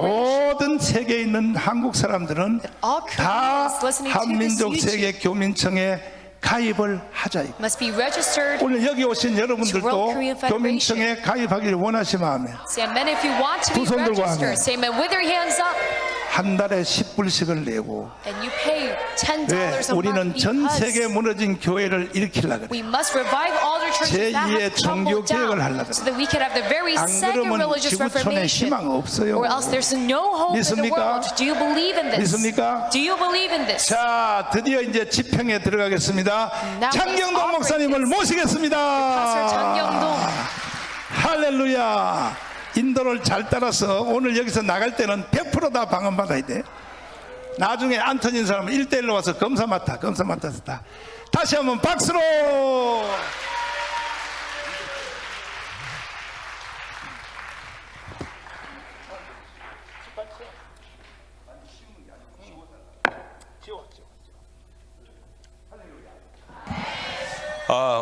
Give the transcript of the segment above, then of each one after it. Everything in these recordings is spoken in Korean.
모든 세계에 있는 한국 사람들은 다 한민족 세계 교민청에 가입을 하자. must be registered. 오늘 여기 오신 여러분들도 교민청에 가입하기를 원하시면 아멘. Say amen if you want to be 두 손 들고 아멘. registered. Say amen with your hands up. 한 달에 10불씩을 내고, And you pay $10 왜? a month 우리는 전 세계 because 무너진 교회를 일으키려고 그래. we must revive all the churches that 제2의 have crumbled 종교개혁을 down 하려고 so that we can have the very 안 second 그러면 religious 지구촌에 reformation. 희망 없어요. Or else there's no hope in the 믿습니까? world. Do you believe in this? 믿습니까? Do you believe in this? 자, 드디어 이제 집행에 들어가겠습니다. Now 장경동 목사님을 모시겠습니다. Pastor 장경동. 할렐루야. 인도를 잘 따라서 오늘 여기서 나갈 때는 100% 다 방언받아야 돼. 나중에 안 터진 사람은 1대1로 와서 검사 맡아서 다. 다시 한번 박수로.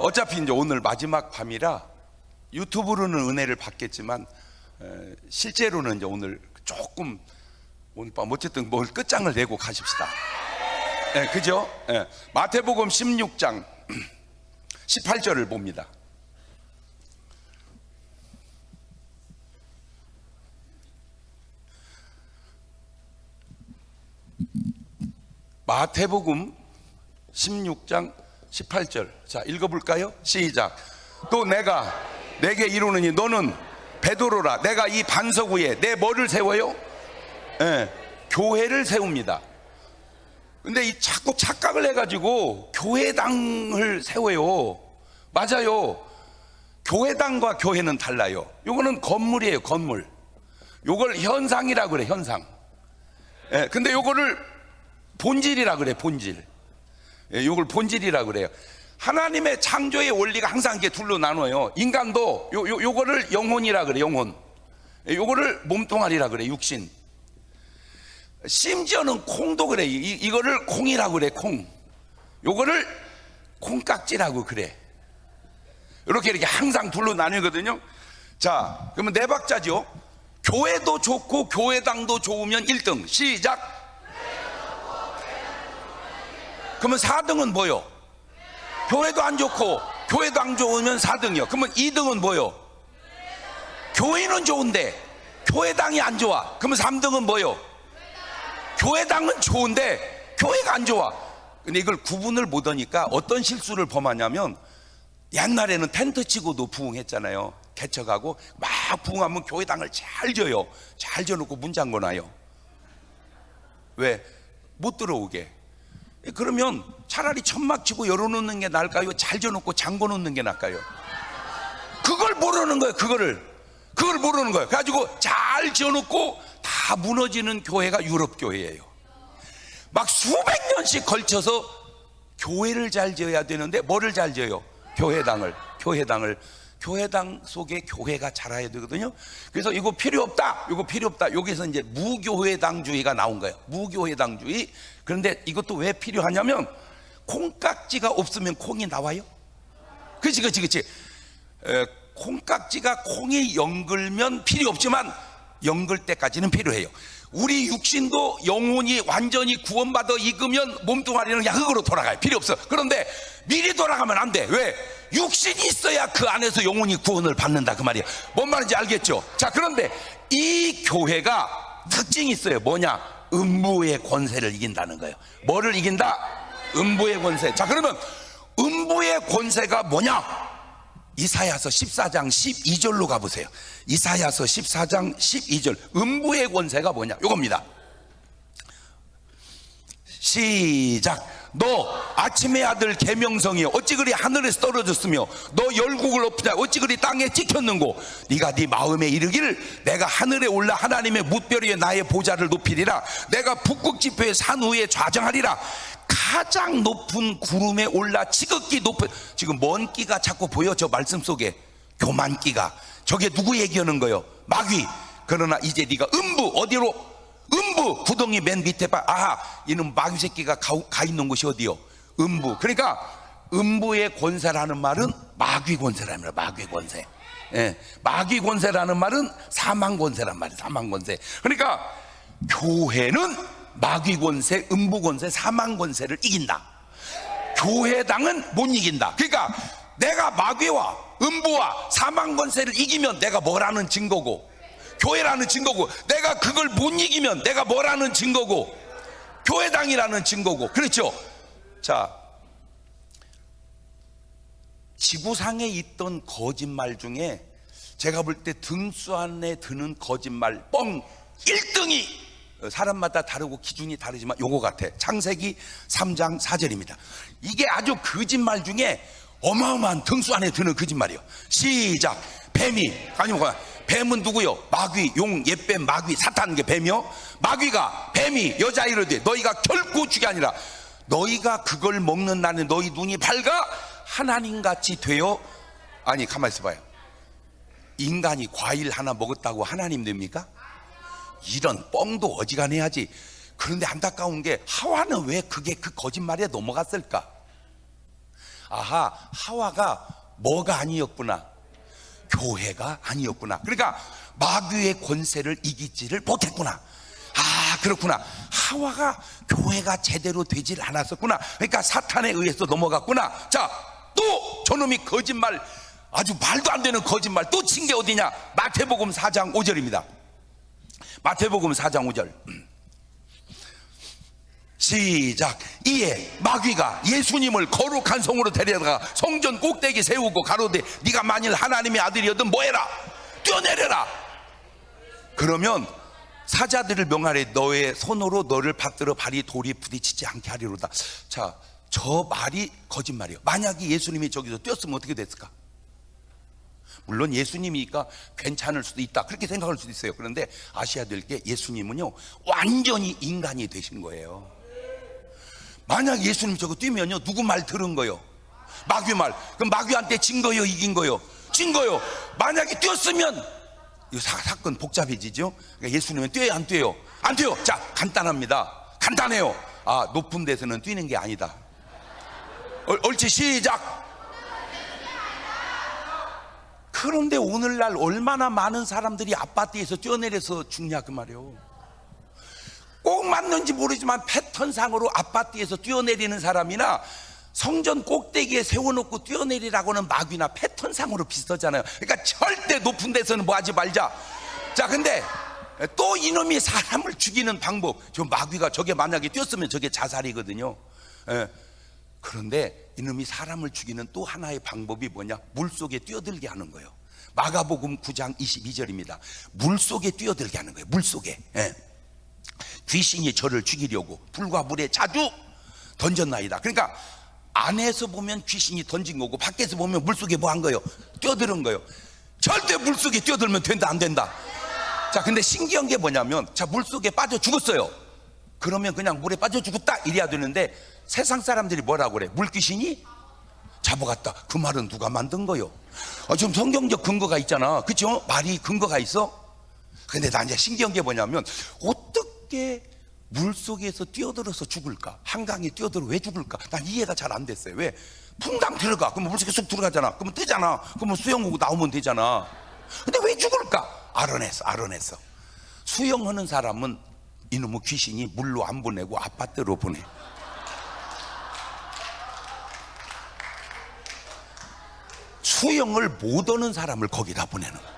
어차피 이제 오늘 마지막 밤이라 유튜브로는 은혜를 받겠지만 실제로는 이제 오늘 조금 오늘 밤 어쨌든 뭘 끝장을 내고 가십시다. 네, 그죠? 네. 마태복음 16장 18절을 봅니다. 마태복음 16장 18절. 자, 읽어볼까요? 시작. 또 내가 내게 이르노니 너는 베드로라. 내가 이 반석 위에 내 뭐를 세워요? 교회를 세웁니다. 근데 이 자꾸 착각을 해가지고 교회당을 세워요. 맞아요. 교회당과 교회는 달라요. 요거는 건물이에요, 건물. 요걸 현상이라 그래, 현상. 근데 요거를 본질이라 그래, 본질. 요걸 본질이라 그래요. 하나님의 창조의 원리가 항상 이렇게 둘로 나눠요. 인간도 요거를 영혼이라 그래, 영혼. 요거를 몸뚱아리라 그래, 육신. 심지어는 콩도 그래. 이거를 콩이라고 그래, 콩. 요거를 콩깍지라고 그래. 이렇게 항상 둘로 나뉘거든요. 자, 그러면 네 박자죠. 교회도 좋고 교회당도 좋으면 1등. 시작. 그러면 4등은 뭐요? 교회도 안 좋고 교회도 안 좋으면 4등이요. 그러면 2등은 뭐요? 교회는 좋은데 교회당이 안 좋아. 그러면 3등은 뭐요? 교회당은 좋은데 교회가 안 좋아. 근데 이걸 구분을 못하니까 어떤 실수를 범하냐면, 옛날에는 텐트 치고도 부흥했잖아요. 개척하고 막 부흥하면 교회당을 잘 져요. 잘 져놓고 문 잠궈놔요. 왜? 못 들어오게. 그러면 차라리 천막 치고 열어놓는 게 나을까요? 잘 져놓고 잠궈놓는 게 나을까요? 그걸 모르는 거예요. 그걸 모르는 거예요. 그래가지고 잘 지어놓고 다 무너지는 교회가 유럽 교회예요. 막 수백 년씩 걸쳐서 교회를 잘 지어야 되는데 뭐를 잘 지어요? 교회당 속에 교회가 자라야 되거든요. 그래서 이거 필요 없다. 여기서 이제 무교회당주의가 나온 거예요. 무교회당주의. 그런데 이것도 왜 필요하냐면, 콩깍지가 없으면 콩이 나와요? 그렇지. 콩깍지가 콩이 연글면 필요 없지만 연글 때까지는 필요해요. 우리 육신도 영혼이 완전히 구원받아 익으면 몸뚱아리는 그냥 흙으로 돌아가요. 필요 없어. 그런데 미리 돌아가면 안 돼. 왜? 육신이 있어야 그 안에서 영혼이 구원을 받는다, 그 말이야. 뭔 말인지 알겠죠? 자, 그런데 이 교회가 특징이 있어요. 뭐냐? 음부의 권세를 이긴다는 거예요. 뭐를 이긴다? 음부의 권세. 자, 그러면 음부의 권세가 뭐냐? 이사야서 14장 12절로 가보세요. 이사야서 14장 12절. 음부의 권세가 뭐냐? 요겁니다. 시작. 너 아침의 아들 계명성이여, 어찌 그리 하늘에서 떨어졌으며 너 열국을 엎으냐, 어찌 그리 땅에 찍혔는고. 네가 네 마음에 이르기를 내가 하늘에 올라 하나님의 뭇별 위에 나의 보좌를 높이리라. 내가 북극 지표의 산 위에 좌정하리라. 가장 높은 구름에 올라 지극히 높은, 지금 먼 끼가 자꾸 보여. 저 말씀 속에 교만끼가. 저게 누구 얘기하는 거예요? 마귀. 그러나 이제 네가 음부, 어디로? 음부, 구덩이 맨 밑에 봐. 아하, 이는 마귀 새끼가 가 있는 곳이 어디요? 음부. 그러니까 음부의 권세라는 말은 마귀 권세라는 말이에요. 마귀 권세. 마귀 권세라는 말은 사망 권세란 말이에요. 사망 권세. 그러니까 교회는 마귀 권세, 음부 권세, 사망 권세를 이긴다. 교회당은 못 이긴다. 그러니까 내가 마귀와 음부와 사망 권세를 이기면 내가 뭐라는 증거고, 교회라는 증거고, 내가 그걸 못 이기면 내가 뭐라는 증거고, 교회당이라는 증거고. 그렇죠? 자, 지구상에 있던 거짓말 중에 제가 볼 때 등수 안에 드는 거짓말 뻥 1등이 사람마다 다르고 기준이 다르지만 요거 같아. 창세기 3장 4절입니다. 이게 아주 거짓말 중에 어마어마한 등수 안에 드는 거짓말이에요. 시작. 뱀이, 아니 뭐야, 뱀은 누구요? 마귀, 용, 옛뱀, 마귀, 사탄, 게 뱀이요. 마귀가, 뱀이 여자 이르되 너희가 결코 죽이 아니라 너희가 그걸 먹는 날에 너희 눈이 밝아 하나님같이 되어. 아니 가만히 있어봐요. 인간이 과일 하나 먹었다고 하나님 됩니까? 이런 뻥도 어지간해야지. 그런데 안타까운 게 하와는 왜 그게 그 거짓말에 넘어갔을까? 아하, 하와가 뭐가 아니었구나, 교회가 아니었구나. 그러니까 마귀의 권세를 이기지를 못했구나. 아, 그렇구나. 하와가 교회가 제대로 되질 않았었구나. 그러니까 사탄에 의해서 넘어갔구나. 자, 또 저놈이 거짓말, 아주 말도 안 되는 거짓말 또 친 게 어디냐? 마태복음 4장 5절입니다. 마태복음 4장 5절. 시작. 이에 마귀가 예수님을 거룩한 성으로 데려다가 성전 꼭대기 세우고 가로되 네가 만일 하나님의 아들이었든 뭐해라? 뛰어내려라. 그러면 사자들을 명하래 너의 손으로 너를 받들어 발이 돌이 부딪히지 않게 하리로다. 자, 저 말이 거짓말이에요. 만약에 예수님이 저기서 뛰었으면 어떻게 됐을까? 물론 예수님이니까 괜찮을 수도 있다, 그렇게 생각할 수도 있어요. 그런데 아셔야 될 게 예수님은요 완전히 인간이 되신 거예요. 만약 예수님 저거 뛰면요 누구 말 들은 거요? 마귀 말. 그럼 마귀한테 진 거요, 이긴 거요? 진 거요. 만약에 뛰었으면 이 사건 복잡해지죠. 그러니까 예수님은 뛰어요, 안 뛰어요? 안 뛰어요. 자, 간단합니다. 간단해요. 아, 높은 데서는 뛰는 게 아니다. 옳지, 시작. 그런데 오늘날 얼마나 많은 사람들이 아파트에서 뛰어내려서 죽냐 그 말이에요. 꼭 맞는지 모르지만 패턴상으로 아파트에서 뛰어내리는 사람이나 성전 꼭대기에 세워놓고 뛰어내리라고는 마귀나 패턴상으로 비슷하잖아요. 그러니까 절대 높은 데서는 뭐 하지 말자. 자, 근데 또 이놈이 사람을 죽이는 방법, 저 마귀가 저게 만약에 뛰었으면 저게 자살이거든요. 그런데 이놈이 사람을 죽이는 또 하나의 방법이 뭐냐? 물속에 뛰어들게 하는 거예요. 마가복음 9장 22절입니다. 물속에 뛰어들게 하는 거예요. 물속에. 귀신이 저를 죽이려고 불과 물에 자주 던졌나이다. 그러니까 안에서 보면 귀신이 던진 거고 밖에서 보면 물속에 뭐 한 거예요? 뛰어드는 거예요. 절대 물속에 뛰어들면 된다, 안 된다? 자, 근데 신기한 게 뭐냐면, 자, 물속에 빠져 죽었어요. 그러면 그냥 물에 빠져 죽었다 이래야 되는데 세상 사람들이 뭐라고 그래? 물귀신이 잡아갔다. 그 말은 누가 만든 거요? 좀 성경적 근거가 있잖아, 그쵸? 말이 근거가 있어? 근데 나 이제 신기한 게 뭐냐면, 어떻게 물속에서 뛰어들어서 죽을까? 한강에 뛰어들어 왜 죽을까? 난 이해가 잘 안 됐어요. 왜? 풍당 들어가, 그러면 물속에 쑥 들어가잖아. 그러면 뜨잖아. 그러면 수영하고 나오면 되잖아. 근데 왜 죽을까? 알아냈어. 수영하는 사람은 이놈의 귀신이 물로 안 보내고 아파트로 보내. 수영을 못 하는 사람을 거기다 보내는 거야.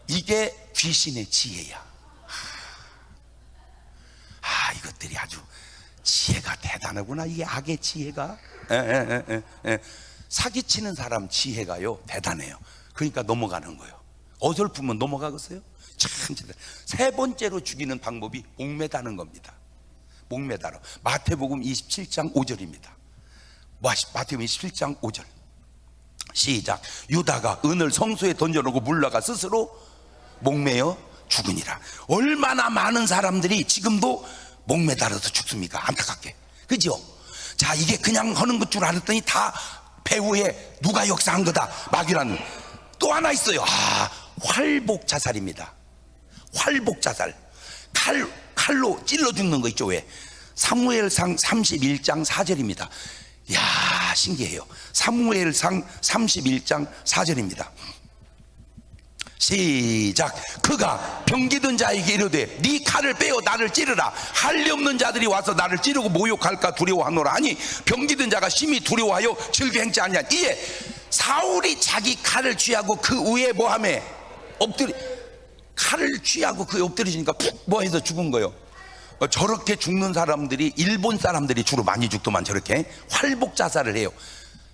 이게 귀신의 지혜야. 아, 이것들이 아주 지혜가 대단하구나. 이게 악의 지혜가. 사기치는 사람 지혜가요 대단해요. 그러니까 넘어가는 거예요. 어설프면 넘어가겠어요? 참. 세 번째로 죽이는 방법이 목매다는 겁니다. 목매다로. 마태복음 27장 5절입니다 마태복음 27장 5절 시작. 유다가 은을 성소에 던져놓고 물러가 스스로 목매어 죽으니라. 얼마나 많은 사람들이 지금도 목매달아서 죽습니까? 안타깝게. 그죠? 자, 이게 그냥 하는 것 줄 알았더니 다 배후에 누가 역사한 거다. 마귀라는. 또 하나 있어요. 아, 활복 자살입니다. 활복 자살. 칼로 찔러 죽는 거 있죠. 왜? 사무엘상 31장 4절입니다 야, 신기해요. 사무엘상 31장 4절입니다 시작. 그가 병기든 자에게 이르되 네 칼을 빼어 나를 찌르라. 할 리 없는 자들이 와서 나를 찌르고 모욕할까 두려워하노라 하니 병기든 자가 심히 두려워하여 즐겨 행치 아니한 이에 사울이 자기 칼을 취하고 그 위에 뭐하매 엎드리 칼을 취하고 그 엎드리시니까 푹 뭐해서 죽은 거예요. 저렇게 죽는 사람들이 일본 사람들이 주로 많이 죽더만 저렇게 활복 자살을 해요.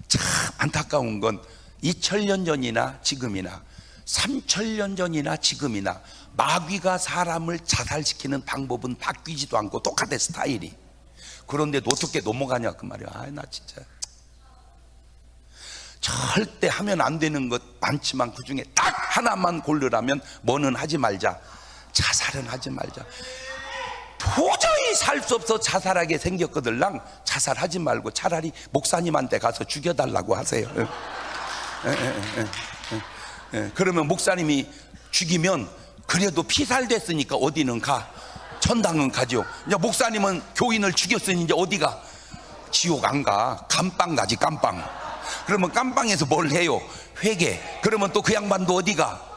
참 안타까운 건 2000년 전이나 지금이나 3000년 전이나 지금이나 마귀가 사람을 자살시키는 방법은 바뀌지도 않고 똑같아 스타일이. 그런데도 어떻게 넘어가냐 그 말이야. 아, 나 진짜 절대 하면 안 되는 것 많지만 그 중에 딱 하나만 고르라면 뭐는 하지 말자. 자살은 하지 말자. 도저히 살 수 없어 자살하게 생겼거들랑 자살하지 말고 차라리 목사님한테 가서 죽여달라고 하세요. 그러면 목사님이 죽이면 그래도 피살됐으니까 어디는 가, 천당은 가죠. 이제 목사님은 교인을 죽였으니 이제 어디가? 지옥 안 가. 감방 가지. 감방. 그러면 감방에서 뭘 해요? 회개. 그러면 또 그 양반도 어디가?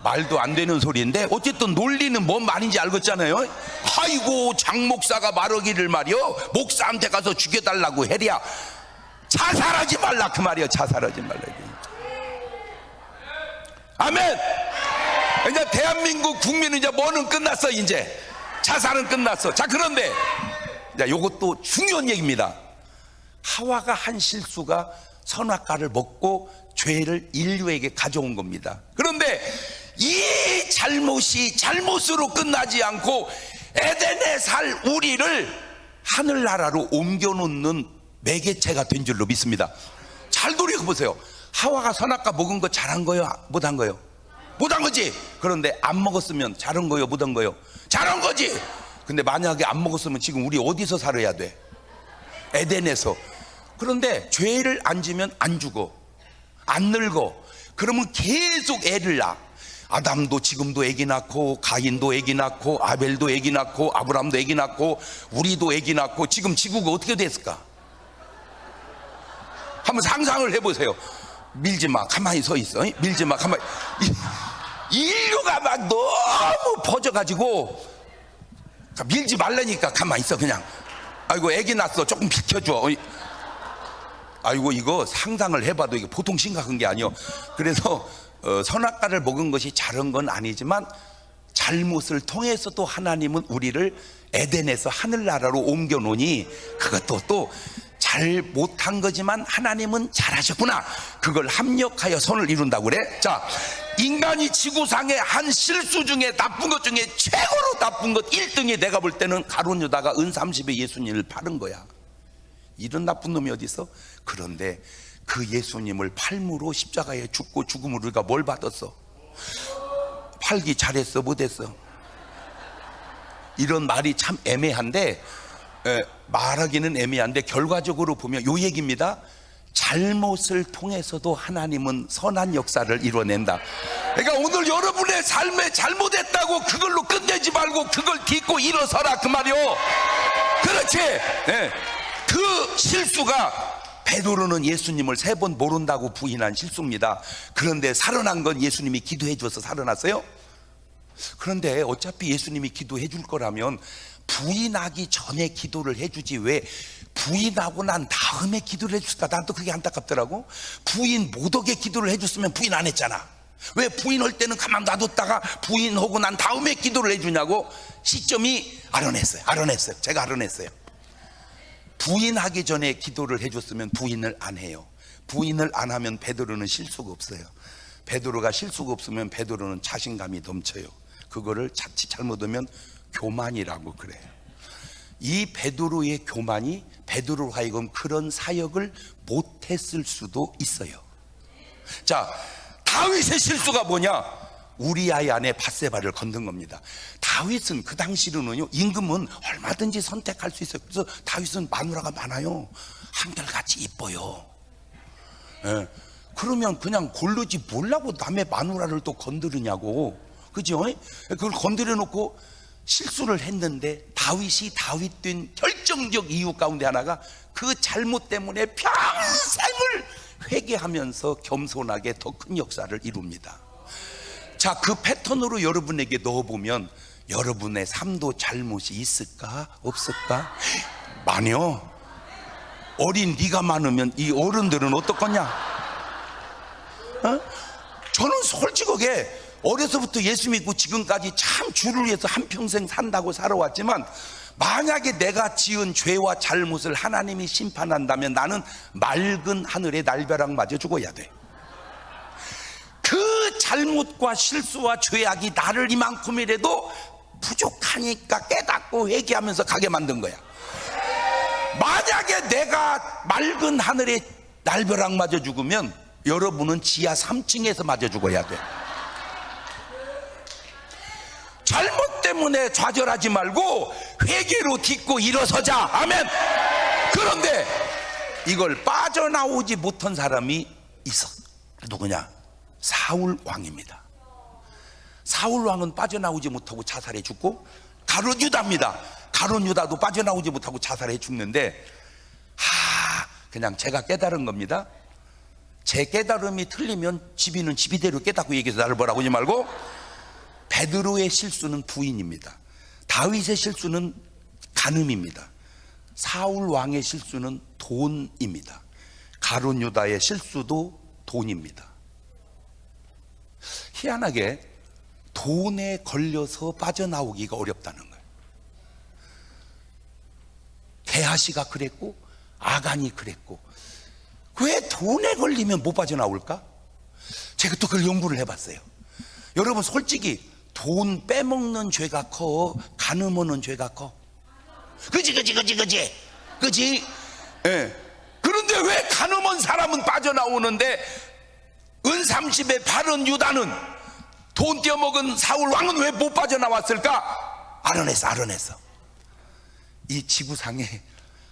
말도 안 되는 소리인데 어쨌든 논리는 뭔 말인지 알겠잖아요. 아이고 장 목사가 말하기를 말이요 목사한테 가서 죽여달라고 해랴. 자살하지 말라 그 말이요. 자살하지 말라. 아멘. 이제 대한민국 국민은 이제 뭐는 끝났어. 이제 자살은 끝났어. 자 그런데 자 요것도 중요한 얘기입니다. 하와가 한 실수가 선악과를 먹고 죄를 인류에게 가져온 겁니다. 그런데 이 잘못이 잘못으로 끝나지 않고 에덴에 살 우리를 하늘나라로 옮겨놓는 매개체가 된 줄로 믿습니다. 잘 돌이켜보세요. 하와가 선악과 먹은 거 잘한 거요? 못한 거요? 못한 거지. 그런데 안 먹었으면 잘한 거요? 못한 거요? 잘한 거지. 근데 만약에 안 먹었으면 지금 우리 어디서 살아야 돼? 에덴에서. 그런데 죄를 안 지면 안 죽어, 안 늙어. 그러면 계속 애를 낳아. 아담도 지금도 애기 낳고, 가인도 애기 낳고, 아벨도 애기 낳고, 아브람도 애기 낳고, 우리도 애기 낳고. 지금 지구가 어떻게 됐을까? 한번 상상을 해보세요. 밀지 마, 가만히 서 있어. 밀지 마, 가만히. 인류가 막 너무 퍼져가지고 밀지 말라니까 가만히 있어 그냥. 아이고 애기 낳았어, 조금 비켜줘. 아이고 이거 상상을 해봐도 이게 보통 심각한 게 아니요. 그래서 선악과를 먹은 것이 잘한 건 아니지만 잘못을 통해서도 하나님은 우리를 에덴에서 하늘나라로 옮겨놓으니 그것도 또 잘 못한 거지만 하나님은 잘하셨구나. 그걸 합력하여 선을 이룬다고 그래. 자, 인간이 지구상의 한 실수 중에 나쁜 것 중에 최고로 나쁜 것 1등이 내가 볼 때는 가룟 유다가 은 30에 예수님을 팔은 거야. 이런 나쁜 놈이 어디 있어? 그런데 그 예수님을 팔므로 십자가에 죽고 죽음으로 우리가 뭘 받았어? 팔기 잘했어 못했어? 이런 말이 참 애매한데 말하기는 애매한데 결과적으로 보면 요 얘기입니다. 잘못을 통해서도 하나님은 선한 역사를 이뤄낸다. 그러니까 오늘 여러분의 삶에 잘못했다고 그걸로 끝내지 말고 그걸 딛고 일어서라 그 말이요. 그렇지. 그 실수가 베드로는 예수님을 3번 모른다고 부인한 실수입니다. 그런데 살아난 건 예수님이 기도해 줘서 살아났어요. 그런데 어차피 예수님이 기도해 줄 거라면 부인하기 전에 기도를 해주지 왜 부인하고 난 다음에 기도를 해줄까? 난 또 그게 안타깝더라고. 부인 못 오게 기도를 해줬으면 부인 안 했잖아. 왜 부인할 때는 가만 놔뒀다가 부인하고 난 다음에 기도를 해주냐고. 시점이 알아냈어요. 제가 알아냈어요. 부인하기 전에 기도를 해줬으면 부인을 안 해요. 부인을 안 하면 베드로는 실수가 없어요. 베드로가 실수가 없으면 베드로는 자신감이 넘쳐요. 그거를 자칫 잘못하면 교만이라고 그래요. 이 베드로의 교만이 베드로로 하여금 그런 사역을 못했을 수도 있어요. 자, 다윗의 실수가 뭐냐? 우리아의 아내 밧세바를 건든 겁니다. 다윗은 그 당시로는요, 임금은 얼마든지 선택할 수 있어요. 그래서 다윗은 마누라가 많아요. 한결같이 이뻐요. 그러면 그냥 고르지 뭐라고 남의 마누라를 또 건드리냐고. 그죠? 그걸 건드려 놓고 실수를 했는데 다윗이 다윗된 결정적 이유 가운데 하나가 그 잘못 때문에 평생을 회개하면서 겸손하게 더 큰 역사를 이룹니다. 자, 그 패턴으로 여러분에게 넣어보면 여러분의 삶도 잘못이 있을까 없을까? 많이요. 어린 네가 많으면 이 어른들은 어떡하냐? 저는 솔직하게 어려서부터 예수 믿고 지금까지 참 주를 위해서 한평생 산다고 살아왔지만, 만약에 내가 지은 죄와 잘못을 하나님이 심판한다면 나는 맑은 하늘의 날벼락마저 죽어야 돼. 그 잘못과 실수와 죄악이 나를 이만큼이라도 부족하니까 깨닫고 회개하면서 가게 만든 거야. 만약에 내가 맑은 하늘의 날벼락마저 죽으면 여러분은 지하 3층에서 맞아 죽어야 돼. 잘못 때문에 좌절하지 말고 회개로 딛고 일어서자. 아멘. 그런데 이걸 빠져나오지 못한 사람이 있어. 누구냐? 사울 왕입니다. 사울 왕은 빠져나오지 못하고 자살해 죽고, 가룟 유다입니다. 가룟 유다도 빠져나오지 못하고 자살해 죽는데, 그냥 제가 깨달은 겁니다. 제 깨달음이 틀리면 지비는 지비대로 깨닫고 얘기해서 나를 뭐라고 하지 말고, 베드로의 실수는 부인입니다. 다윗의 실수는 간음입니다. 사울 왕의 실수는 돈입니다. 가룟 유다의 실수도 돈입니다. 희한하게 돈에 걸려서 빠져나오기가 어렵다는 거예요. 게하시가 그랬고 아간이 그랬고, 왜 돈에 걸리면 못 빠져나올까? 제가 또 그걸 연구를 해봤어요. 여러분 솔직히 돈 빼먹는 죄가 커, 간음하는 죄가 커? 그지? 예. 그런데 왜 간음한 사람은 빠져나오는데 은30에 바른 유다는, 돈 떼어먹은 사울 왕은 왜 못 빠져나왔을까? 알아냈어. 이 지구상에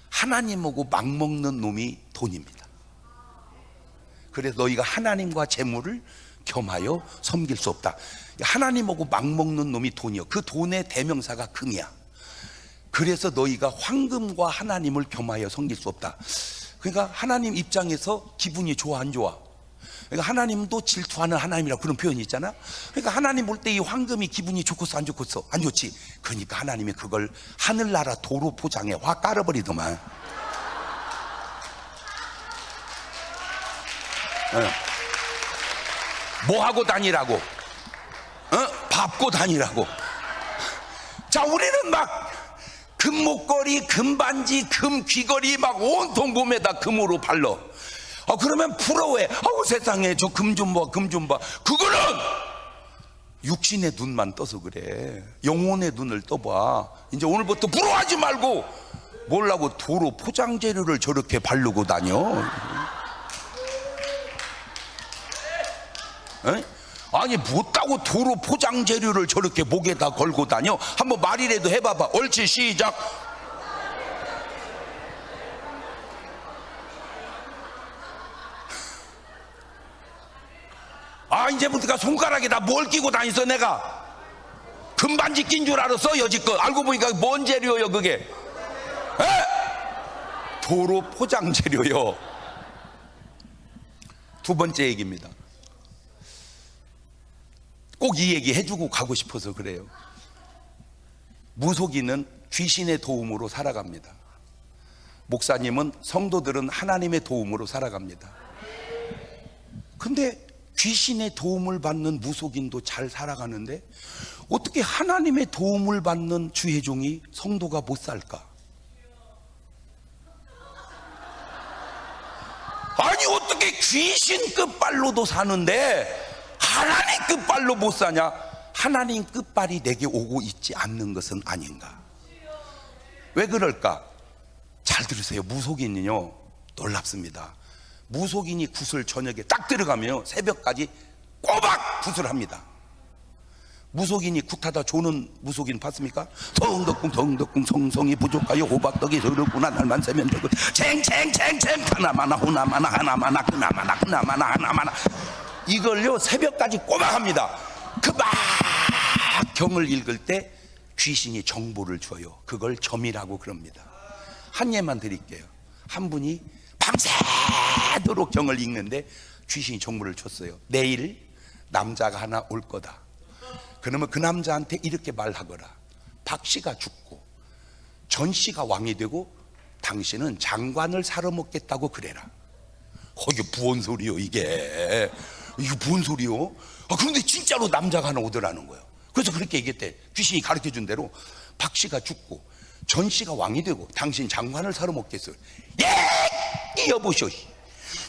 하나님하고 막먹는 놈이 돈입니다. 그래서 너희가 하나님과 재물을 겸하여 섬길 수 없다. 하나님하고 막먹는 놈이 돈이요. 그 돈의 대명사가 금이야. 그래서 너희가 황금과 하나님을 겸하여 섬길 수 없다. 그러니까 하나님 입장에서 기분이 좋아 안 좋아? 그러니까 하나님도 질투하는 하나님이라고 그런 표현이 있잖아. 그러니까 하나님 볼 때 이 황금이 기분이 좋겠어 안 좋겠어? 안 좋지. 그러니까 하나님이 그걸 하늘나라 도로 포장해 확 깔아버리더만. 뭐 하고 다니라고? 밟고 다니라고. 자, 우리는 막 금목걸이, 금반지, 금귀걸이 막 온통 몸에다 금으로 발라. 그러면 부러워해. 세상에 저 금 좀 봐, 금 좀 봐. 그거는 육신의 눈만 떠서 그래. 영혼의 눈을 떠봐. 이제 오늘부터 부러워하지 말고 뭐라고 도로 포장 재료를 저렇게 바르고 다녀? 아니 못다고 도로 포장 재료를 저렇게 목에다 걸고 다녀? 한번 말이라도 해봐봐. 옳지, 시작. 이제부터가 손가락에다 뭘 끼고 다녔어? 내가 금반지 낀 줄 알았어? 여지껏 알고 보니까 뭔 재료요 그게? 도로 포장 재료요. 두 번째 얘기입니다. 꼭 이 얘기 해주고 가고 싶어서 그래요. 무속인은 귀신의 도움으로 살아갑니다. 목사님은, 성도들은 하나님의 도움으로 살아갑니다. 근데 귀신의 도움을 받는 무속인도 잘 살아가는데 어떻게 하나님의 도움을 받는 주의 종이, 성도가 못 살까? 아니 어떻게 귀신 끝발로도 사는데 하나님 끝발로 못 사냐? 하나님 끝발이 내게 오고 있지 않는 것은 아닌가? 왜 그럴까? 잘 들으세요. 무속인은요 놀랍습니다. 무속인이 굿을 저녁에 딱 들어가면 새벽까지 꼬박 굿을 합니다. 무속인이 굿하다 조는 무속인 봤습니까? 성덕궁 성성이 부족하여 호박떡이 서럽구나 날만 세면 되고 챙챙챙챙 하나마나 호나마나 하나마나 그나마나 하나마나 이걸요 새벽까지 꼬박 합니다. 그 막 경을 읽을 때 귀신이 정보를 줘요. 그걸 점이라고 그럽니다. 한 예만 드릴게요. 한 분이 밤새도록 경을 읽는데 귀신이 정보를 줬어요. 내일 남자가 하나 올 거다. 그러면 그 남자한테 이렇게 말하거라. 박 씨가 죽고 전 씨가 왕이 되고 당신은 장관을 사러 먹겠다고 그래라. 이게 무슨 소리요 이게? 이게 무슨 소리요? 그런데 진짜로 남자가 하나 오더라는 거예요. 그래서 그렇게 얘기했대. 귀신이 가르쳐준 대로 박 씨가 죽고 전 씨가 왕이 되고 당신 장관을 사러 먹겠어요. 예! 여보시오,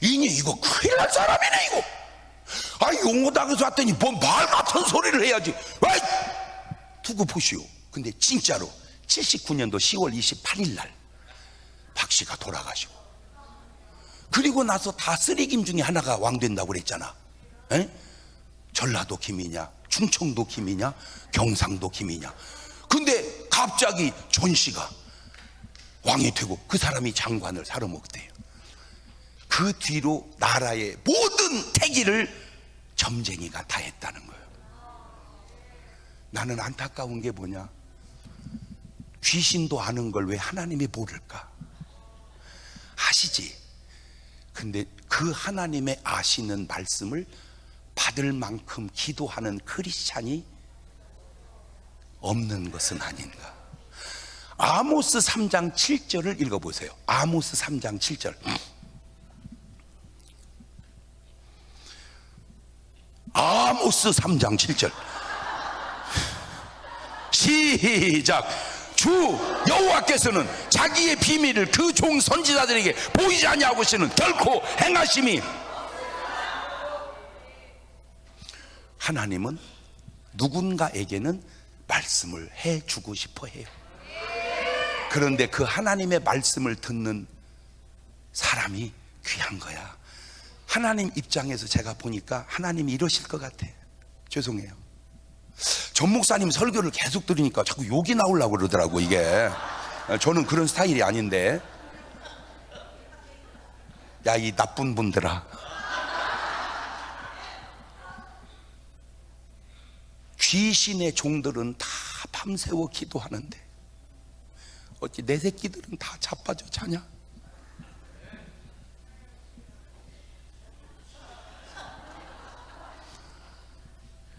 이니 이거 큰일 날 사람이네 이거. 용호당에서 왔더니 뭔 말 같은 소리를 해야지. 아이! 두고 보시오. 근데 진짜로 79년도 10월 28일 날 박 씨가 돌아가시고, 그리고 나서 다 쓰리김 중에 하나가 왕 된다고 그랬잖아. 에? 전라도 김이냐, 충청도 김이냐, 경상도 김이냐. 근데 갑자기 전 씨가 왕이 되고 그 사람이 장관을 사러 먹대요. 그 뒤로 나라의 모든 태기를 점쟁이가 다 했다는 거예요. 나는 안타까운 게 뭐냐, 귀신도 아는 걸 왜 하나님이 모를까? 아시지? 근데 그 하나님의 아시는 말씀을 받을 만큼 기도하는 크리스찬이 없는 것은 아닌가. 아모스 3장 7절을 읽어보세요. 아모스 3장 7절. 아모스 3장 7절 시작. 주 여호와께서는 자기의 비밀을 그 종 선지자들에게 보이지 아니하고 시는 결코 행하심이. 하나님은 누군가에게는 말씀을 해주고 싶어 해요. 그런데 그 하나님의 말씀을 듣는 사람이 귀한 거야. 하나님 입장에서 제가 보니까 하나님이 이러실 것 같아. 죄송해요. 전 목사님 설교를 계속 들으니까 자꾸 욕이 나오려고 그러더라고. 이게 저는 그런 스타일이 아닌데. 야, 이 나쁜 분들아, 귀신의 종들은 다 밤새워 기도하는데 어찌 내 새끼들은 다 자빠져 자냐?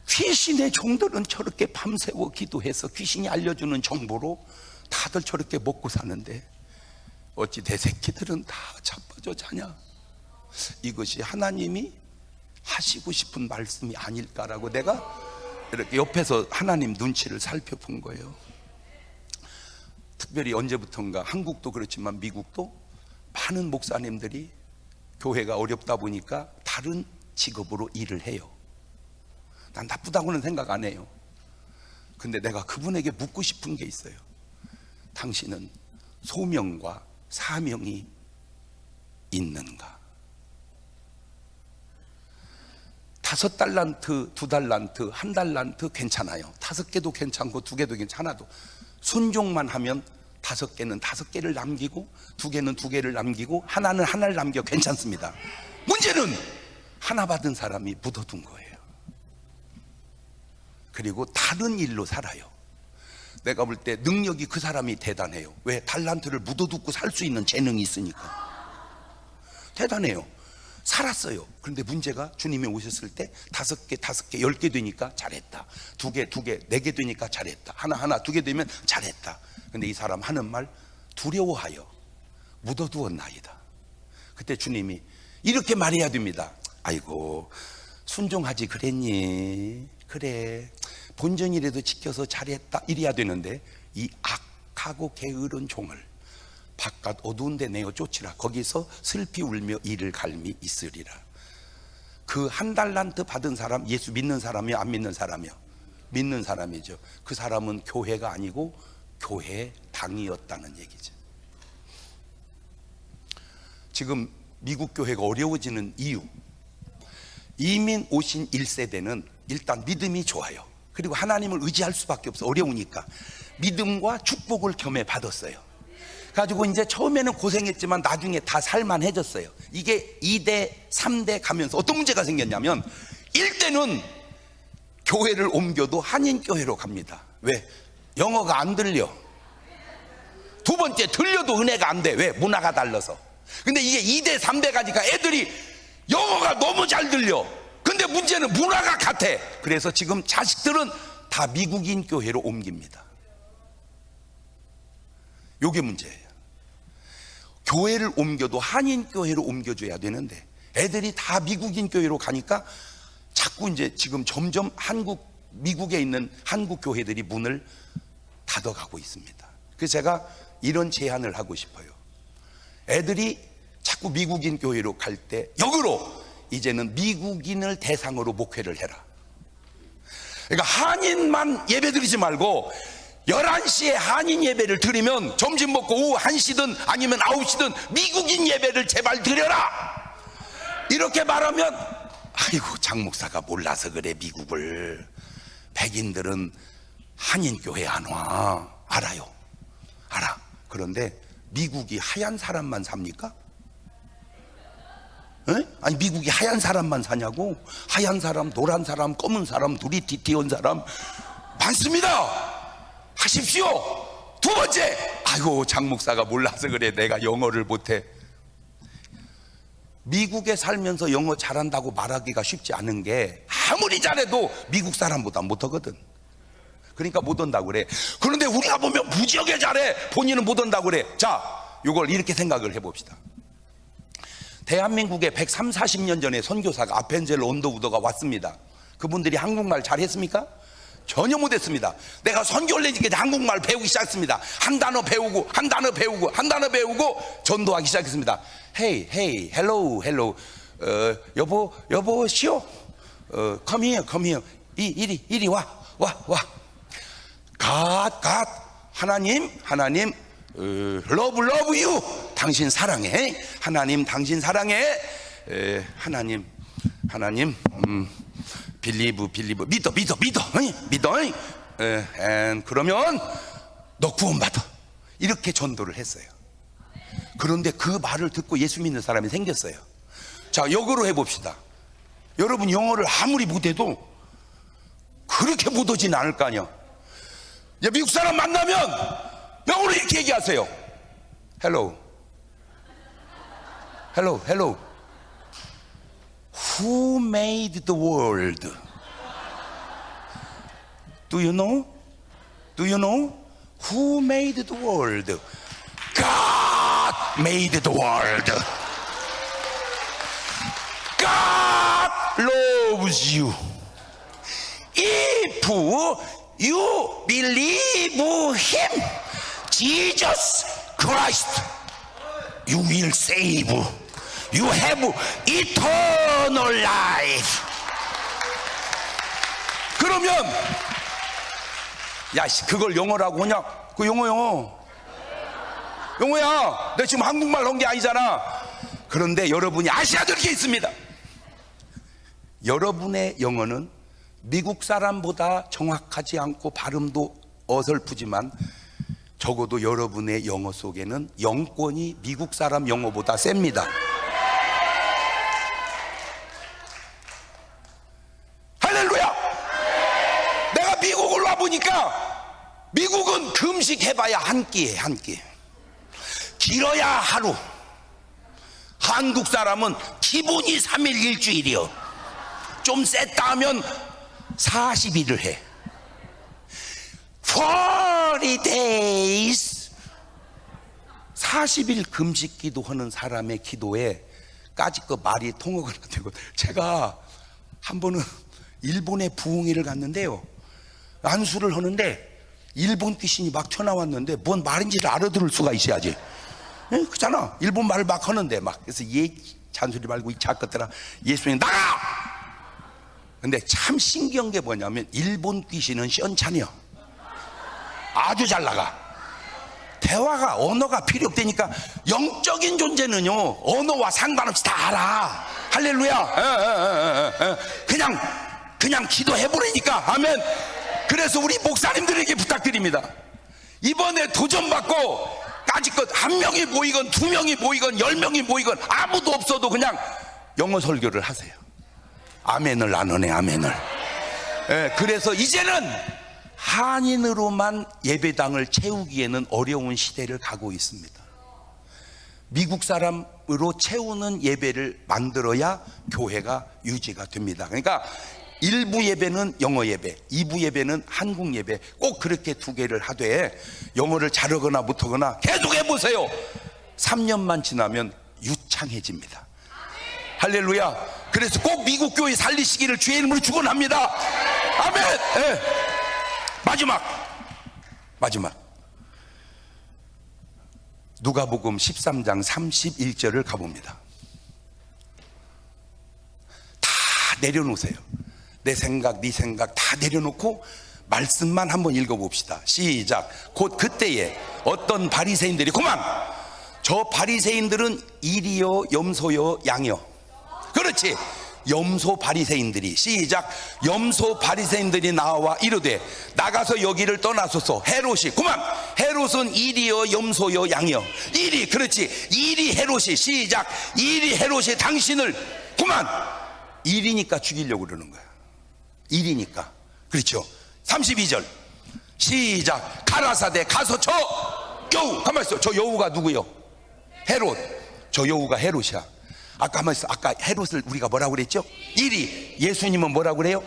귀신의 종들은 저렇게 밤새워 기도해서 귀신이 알려주는 정보로 다들 저렇게 먹고 사는데 어찌 내 새끼들은 다 자빠져 자냐? 이것이 하나님이 하시고 싶은 말씀이 아닐까라고 내가 이렇게 옆에서 하나님 눈치를 살펴본 거예요. 특별히 언제부턴가 한국도 그렇지만 미국도 많은 목사님들이 교회가 어렵다 보니까 다른 직업으로 일을 해요. 난 나쁘다고는 생각 안 해요. 근데 내가 그분에게 묻고 싶은 게 있어요. 당신은 소명과 사명이 있는가? 5달란트, 2달란트, 1달란트 괜찮아요. 5개도 괜찮고 2개도 괜찮아도 순종만 하면 5개는 5개를 남기고 2개는 2개를 남기고 하나는 하나를 남겨 괜찮습니다. 문제는 하나 받은 사람이 묻어둔 거예요. 그리고 다른 일로 살아요. 내가 볼 때 능력이 그 사람이 대단해요. 왜? 달란트를 묻어두고 살 수 있는 재능이 있으니까. 대단해요. 살았어요. 그런데 문제가 주님이 오셨을 때 5개, 5개, 10개 되니까 잘했다. 2개, 2개, 4개 되니까 잘했다. 하나, 2개 되면 잘했다. 근데 이 사람 하는 말, 두려워하여 묻어두었나이다. 그때 주님이 이렇게 말해야 됩니다. 아이고, 순종하지 그랬니? 그래, 본전이라도 지켜서 잘했다. 이래야 되는데 이 악하고 게으른 종을 바깥 어두운 데 내어 쫓으라. 거기서 슬피 울며 이를 갈미 있으리라. 그 1달란트 받은 사람, 예수 믿는 사람이요, 안 믿는 사람이요? 믿는 사람이죠. 그 사람은 교회가 아니고 교회 당이었다는 얘기죠. 지금 미국 교회가 어려워지는 이유, 이민 오신 1세대는 일단 믿음이 좋아요. 그리고 하나님을 의지할 수밖에 없어. 어려우니까 믿음과 축복을 겸해 받았어요. 가지고 이제 처음에는 고생했지만 나중에 다 살만해졌어요. 이게 2대 3대 가면서 어떤 문제가 생겼냐면 1대는 교회를 옮겨도 한인교회로 갑니다. 왜? 영어가 안 들려. 2번째, 들려도 은혜가 안 돼. 왜? 문화가 달라서. 근데 이게 2대 3대 가니까 애들이 영어가 너무 잘 들려. 근데 문제는 문화가 같아. 그래서 지금 자식들은 다 미국인 교회로 옮깁니다. 요게 문제예요. 교회를 옮겨도 한인 교회로 옮겨줘야 되는데 애들이 다 미국인 교회로 가니까 자꾸 이제 지금 점점 미국에 있는 한국 교회들이 문을 닫아가고 있습니다. 그래서 제가 이런 제안을 하고 싶어요. 애들이 자꾸 미국인 교회로 갈 때 역으로 이제는 미국인을 대상으로 목회를 해라. 그러니까 한인만 예배 드리지 말고 11시에 한인 예배를 드리면 점심 먹고 오후 1시든 아니면 9시든 미국인 예배를 제발 드려라. 이렇게 말하면 아이고 장 목사가 몰라서 그래. 미국을 백인들은 한인 교회 안 와. 알아요. 알아. 그런데 미국이 하얀 사람만 삽니까? 에? 아니 미국이 하얀 사람만 사냐고. 하얀 사람, 노란 사람, 검은 사람, 둘이 뒤티온 사람 많습니다. 하십시오. 두 번째, 아이고 장 목사가 몰라서 그래. 내가 영어를 못해. 미국에 살면서 영어 잘한다고 말하기가 쉽지 않은 게 아무리 잘해도 미국 사람보다 못하거든. 그러니까 못 온다고 그래. 그런데 우리가 보면 무지하게 잘해. 본인은 못 온다고 그래. 자, 이걸 이렇게 생각을 해봅시다. 대한민국에 130, 40년 전에 선교사가 아펜젤 언더우드가 왔습니다. 그분들이 한국말 잘했습니까? 전혀 못했습니다. 내가 선교를 내니까 한국말 배우기 시작했습니다. 한 단어 배우고 한 단어 배우고 한 단어 배우고 전도하기 시작했습니다. Hey, hey, hello, hello. 여보시오. Come here, come here. 이리 와. God, 하나님, love you. 당신 사랑해. 하나님, 당신 사랑해. 하나님, believe, 믿어. 그러면 너 구원받아. 이렇게 전도를 했어요. 그런데 그 말을 듣고 예수 믿는 사람이 생겼어요. 자, 역으로 해봅시다. 여러분 영어를 아무리 못해도 그렇게 못하지는 않을 거 아니야. 미국 사람 만나면 영어로 이렇게 얘기하세요. Hello. Who made the world? Do you know? Who made the world? God made the world. God loves you. If you believe Him, Jesus Christ, you will save. You have eternal life. 그러면 야 그걸 영어라고 하냐? 그 영어야. 내 지금 한국말 한 게 아니잖아. 그런데 여러분이 아셔야 될 게 있습니다. 여러분의 영어는 미국 사람보다 정확하지 않고 발음도 어설프지만 적어도 여러분의 영어 속에는 영권이 미국 사람 영어보다 셉니다. 할렐루야. 내가 미국을 와보니까 미국은 금식 해봐야 한 끼에 한 끼, 길어야 하루. 한국 사람은 기본이 3일 일주일이요. 좀 셌다 하면 40일을 해. 40 days. 40일 금식 기도하는 사람의 기도에 까짓거 말이 통역을 안 되고. 제가 한 번은 일본에 부흥회를 갔는데요, 안수를 하는데 일본 귀신이 막 튀어나왔는데 뭔 말인지를 알아들을 수가 있어야지. 그렇잖아. 일본 말을 막 하는데 막. 그래서 잔소리 말고 이 작것들아, 예수님 나가! 근데 참 신기한 게 뭐냐면 일본 귀신은 시원찮이요. 아주 잘 나가. 대화가, 언어가 필요 없다니까. 영적인 존재는요 언어와 상관없이 다 알아. 할렐루야. 그냥 기도해보라니까. 아멘. 그래서 우리 목사님들에게 부탁드립니다. 이번에 도전받고 까짓것 한 명이 모이건 두 명이 모이건 10명이 모이건 아무도 없어도 그냥 영어 설교를 하세요. 아멘을 안 하네. 아멘을. 그래서 이제는 한인으로만 예배당을 채우기에는 어려운 시대를 가고 있습니다. 미국 사람으로 채우는 예배를 만들어야 교회가 유지가 됩니다. 그러니까 일부 예배는 영어 예배, 2부 예배는 한국 예배, 꼭 그렇게 두 개를 하되 영어를 잘하거나 못하거나 계속 해보세요. 3년만 지나면 유창해집니다. 할렐루야. 그래서 꼭 미국 교회 살리시기를 주의 이름으로 축원합니다. 아멘. 예. 마지막 누가복음 13장 31절을 가봅니다. 다 내려놓으세요. 내 생각, 네 생각 다 내려놓고 말씀만 한번 읽어봅시다. 시작. 곧 그때에 어떤 바리새인들이, 그만! 저 바리새인들은 일이요 염소요 양이요. 그렇지. 염소 바리새인들이, 시작. 염소 바리새인들이 나와 이르되 나가서 여기를 떠나소서. 헤롯이, 그만! 헤롯은 일이요 염소요 양이요. 일이, 그렇지. 일이 헤롯이, 시작. 일이 헤롯이 당신을, 그만! 일이니까 죽이려고 그러는 거야. 일이니까. 그렇죠. 32절 시작. 가라사대 가서 저 여우, 가만히 있어. 저 여우가 누구요? 헤롯. 저 여우가 헤롯이야. 아까 가만히 있어. 아까 헤롯을 우리가 뭐라고 그랬죠? 일이. 예수님은 뭐라고 그래요?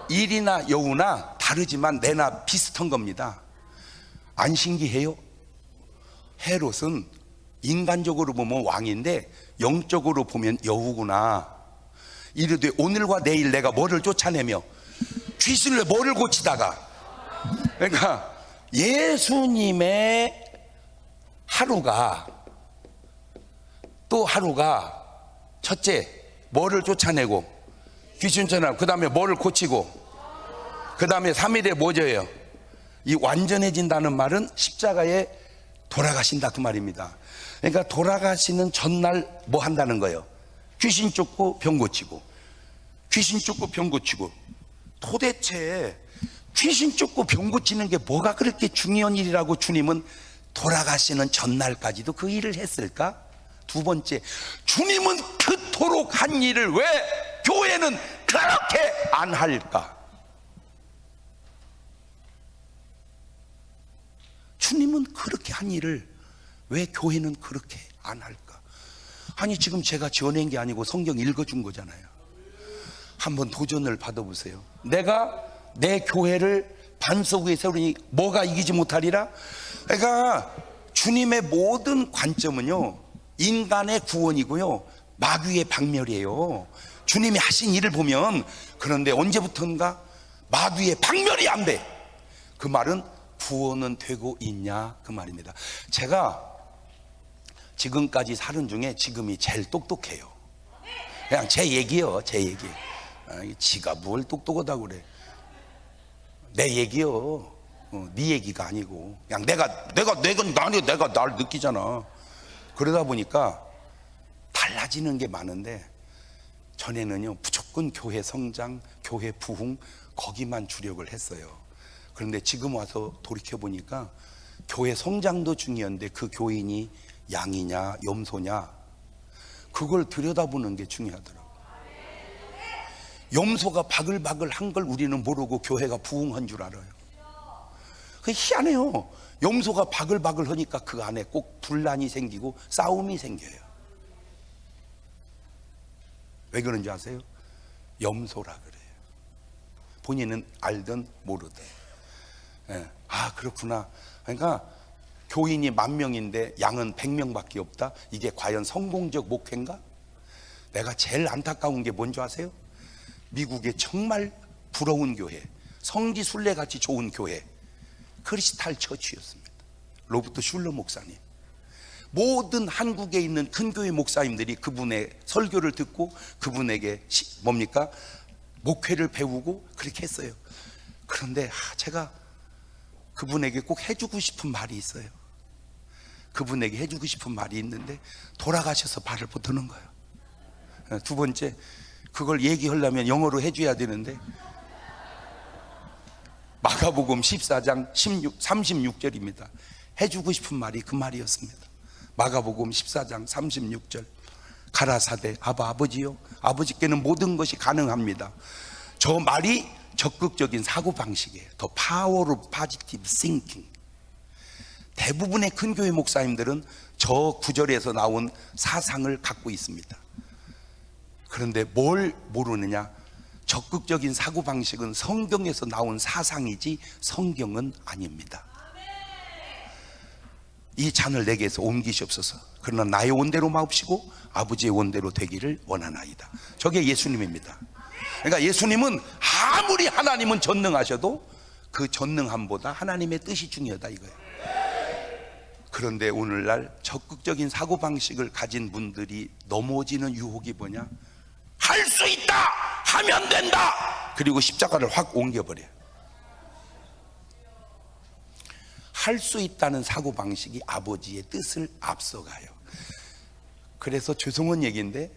일이나 여우나 다르지만 내나 비슷한 겁니다. 안 신기해요? 헤롯은 인간적으로 보면 왕인데 영적으로 보면 여우구나. 이르되 오늘과 내일 내가 뭐를 쫓아내며 귀신을 뭐를 고치다가. 그러니까 예수님의 하루가 또 하루가 첫째 뭐를 쫓아내고 귀신 쫓아내고, 그 다음에 뭐를 고치고, 그 다음에 3일에 뭐져요? 이 완전해진다는 말은 십자가에 돌아가신다 그 말입니다. 그러니까 돌아가시는 전날 뭐 한다는 거예요? 귀신 쫓고 병 고치고, 귀신 쫓고 병 고치고. 도대체 귀신 쫓고 병 고치는 게 뭐가 그렇게 중요한 일이라고 주님은 돌아가시는 전날까지도 그 일을 했을까? 두 번째, 주님은 그토록 한 일을 왜 교회는 그렇게 안 할까? 주님은 그렇게 한 일을 왜 교회는 그렇게 안 할까? 아니, 지금 제가 지어낸 게 아니고 성경 읽어준 거잖아요. 한번 도전을 받아보세요. 내가 내 교회를 반석 위에 세우니 뭐가 이기지 못하리라? 그러니까 주님의 모든 관점은요, 인간의 구원이고요, 마귀의 박멸이에요. 주님이 하신 일을 보면. 그런데 언제부턴가 마귀의 박멸이 안 돼. 그 말은 구원은 되고 있냐 그 말입니다. 제가 지금까지 살은 중에 지금이 제일 똑똑해요. 그냥 제 얘기요, 제 얘기. 지가 뭘 똑똑하다고 그래. 내 얘기요. 네 얘기가 아니고 그냥 내가 날 느끼잖아. 그러다 보니까 달라지는 게 많은데, 전에는요 무조건 교회 성장, 교회 부흥 거기만 주력을 했어요. 그런데 지금 와서 돌이켜 보니까 교회 성장도 중요한데 그 교인이 양이냐 염소냐 그걸 들여다보는 게 중요하더라고요. 염소가 바글바글 한 걸 우리는 모르고 교회가 부흥한 줄 알아요. 그게 희한해요. 염소가 바글바글 하니까 그 안에 꼭 분란이 생기고 싸움이 생겨요. 왜 그런지 아세요? 염소라 그래요. 본인은 알든 모르든. 예. 아, 그렇구나. 그러니까 교인이 10,000명인데 양은 100명밖에 없다. 이게 과연 성공적 목회인가? 내가 제일 안타까운 게 뭔지 아세요? 미국의 정말 부러운 교회, 성지 순례같이 좋은 교회, 크리스탈 처치였습니다. 로버트 슐러 목사님. 모든 한국에 있는 큰 교회 목사님들이 그분의 설교를 듣고 그분에게 뭡니까? 목회를 배우고 그렇게 했어요. 그런데 제가 그분에게 꼭 해주고 싶은 말이 있어요. 그분에게 해주고 싶은 말이 있는데 돌아가셔서 말을 못 하는 거예요. 두 번째, 그걸 얘기하려면 영어로 해줘야 되는데, 마가복음 14장 36절입니다. 해주고 싶은 말이 그 말이었습니다. 마가복음 14장 36절. 가라사대 아버지요, 아버지께는 모든 것이 가능합니다. 저 말이 적극적인 사고방식이에요. 더 파워 오브 포지티브 싱킹. 대부분의 큰 교회 목사님들은 저 구절에서 나온 사상을 갖고 있습니다. 그런데 뭘 모르느냐? 적극적인 사고방식은 성경에서 나온 사상이지 성경은 아닙니다. 이 잔을 내게서 옮기시옵소서. 그러나 나의 원대로 마옵시고 아버지의 원대로 되기를 원하나이다. 저게 예수님입니다. 그러니까 예수님은 아무리 하나님은 전능하셔도 그 전능함보다 하나님의 뜻이 중요하다 이거예요. 그런데 오늘날 적극적인 사고방식을 가진 분들이 넘어지는 유혹이 뭐냐? 할 수 있다! 하면 된다! 그리고 십자가를 확 옮겨버려요. 할 수 있다는 사고방식이 아버지의 뜻을 앞서가요. 그래서 죄송한 얘기인데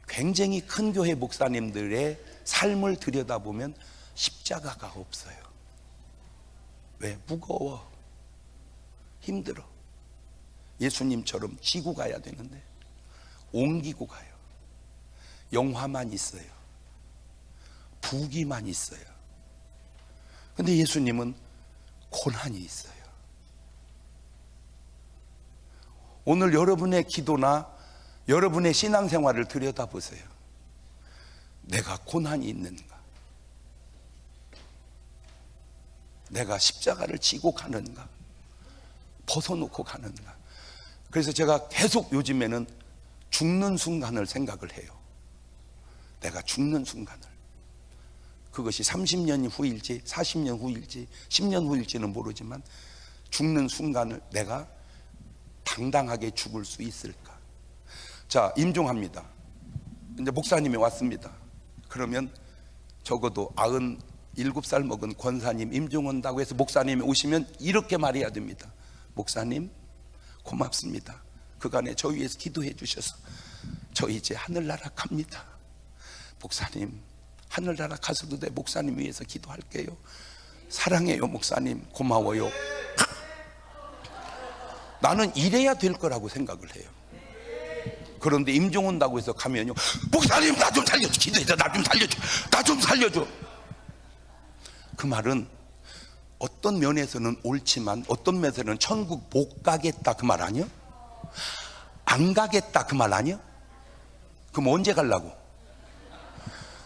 굉장히 큰 교회 목사님들의 삶을 들여다보면 십자가가 없어요. 왜? 무거워, 힘들어. 예수님처럼 지고 가야 되는데 옮기고 가요. 영화만 있어요. 부귀만 있어요. 근데 예수님은 고난이 있어요. 오늘 여러분의 기도나 여러분의 신앙생활을 들여다보세요. 내가 고난이 있는가? 내가 십자가를 지고 가는가? 벗어놓고 가는가? 그래서 제가 계속 요즘에는 죽는 순간을 생각을 해요. 내가 죽는 순간을. 그것이 30년 후일지 40년 후일지 10년 후일지는 모르지만 죽는 순간을 내가 당당하게 죽을 수 있을까? 자, 임종합니다. 이제 목사님이 왔습니다. 그러면 적어도 97살 먹은 권사님 임종한다고 해서 목사님이 오시면 이렇게 말해야 됩니다. 목사님 고맙습니다. 그간에 저 위해서 기도해 주셔서 저 이제 하늘나라 갑니다. 목사님 하늘나라 가서도 돼. 목사님 위해서 기도할게요. 사랑해요 목사님, 고마워요. 나는 이래야 될 거라고 생각을 해요. 그런데 임종한다고 해서 가면요, 목사님 나 좀 살려줘, 기도해서 나 좀 살려줘, 나 좀 살려줘. 그 말은 어떤 면에서는 옳지만 어떤 면에서는 천국 못 가겠다 그 말 아니야? 안 가겠다 그 말 아니야? 그럼 언제 가려고?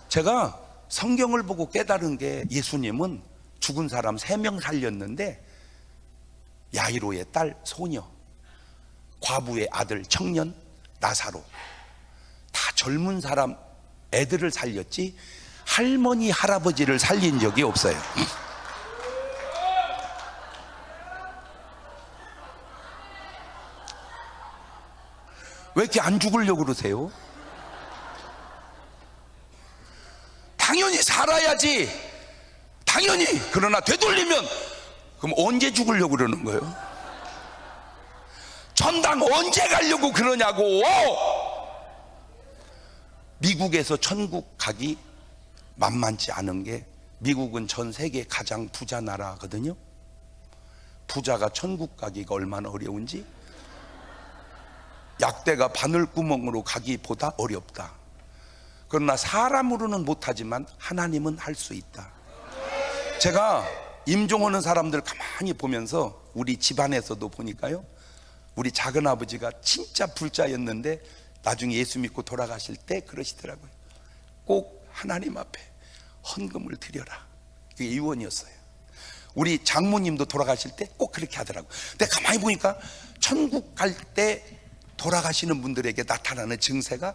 제가 성경을 보고 깨달은 게 예수님은 죽은 사람 3명 살렸는데 야이로의 딸 소녀, 과부의 아들 청년 나사로, 다 젊은 사람 애들을 살렸지 할머니 할아버지를 살린 적이 없어요. 왜 이렇게 안 죽으려고 그러세요? 당연히 살아야지, 당연히. 그러나 되돌리면 그럼 언제 죽으려고 그러는 거예요? 천당 언제 가려고 그러냐고. 미국에서 천국 가기 만만치 않은 게, 미국은 전 세계 가장 부자 나라거든요. 부자가 천국 가기가 얼마나 어려운지, 약대가 바늘구멍으로 가기보다 어렵다. 그러나 사람으로는 못하지만 하나님은 할 수 있다. 제가 임종하는 사람들 가만히 보면서 우리 집안에서도 보니까요, 우리 작은아버지가 진짜 불자였는데 나중에 예수 믿고 돌아가실 때 그러시더라고요. 꼭 하나님 앞에 헌금을 드려라. 그게 유언이었어요. 우리 장모님도 돌아가실 때 꼭 그렇게 하더라고요. 근데 가만히 보니까 천국 갈 때 돌아가시는 분들에게 나타나는 증세가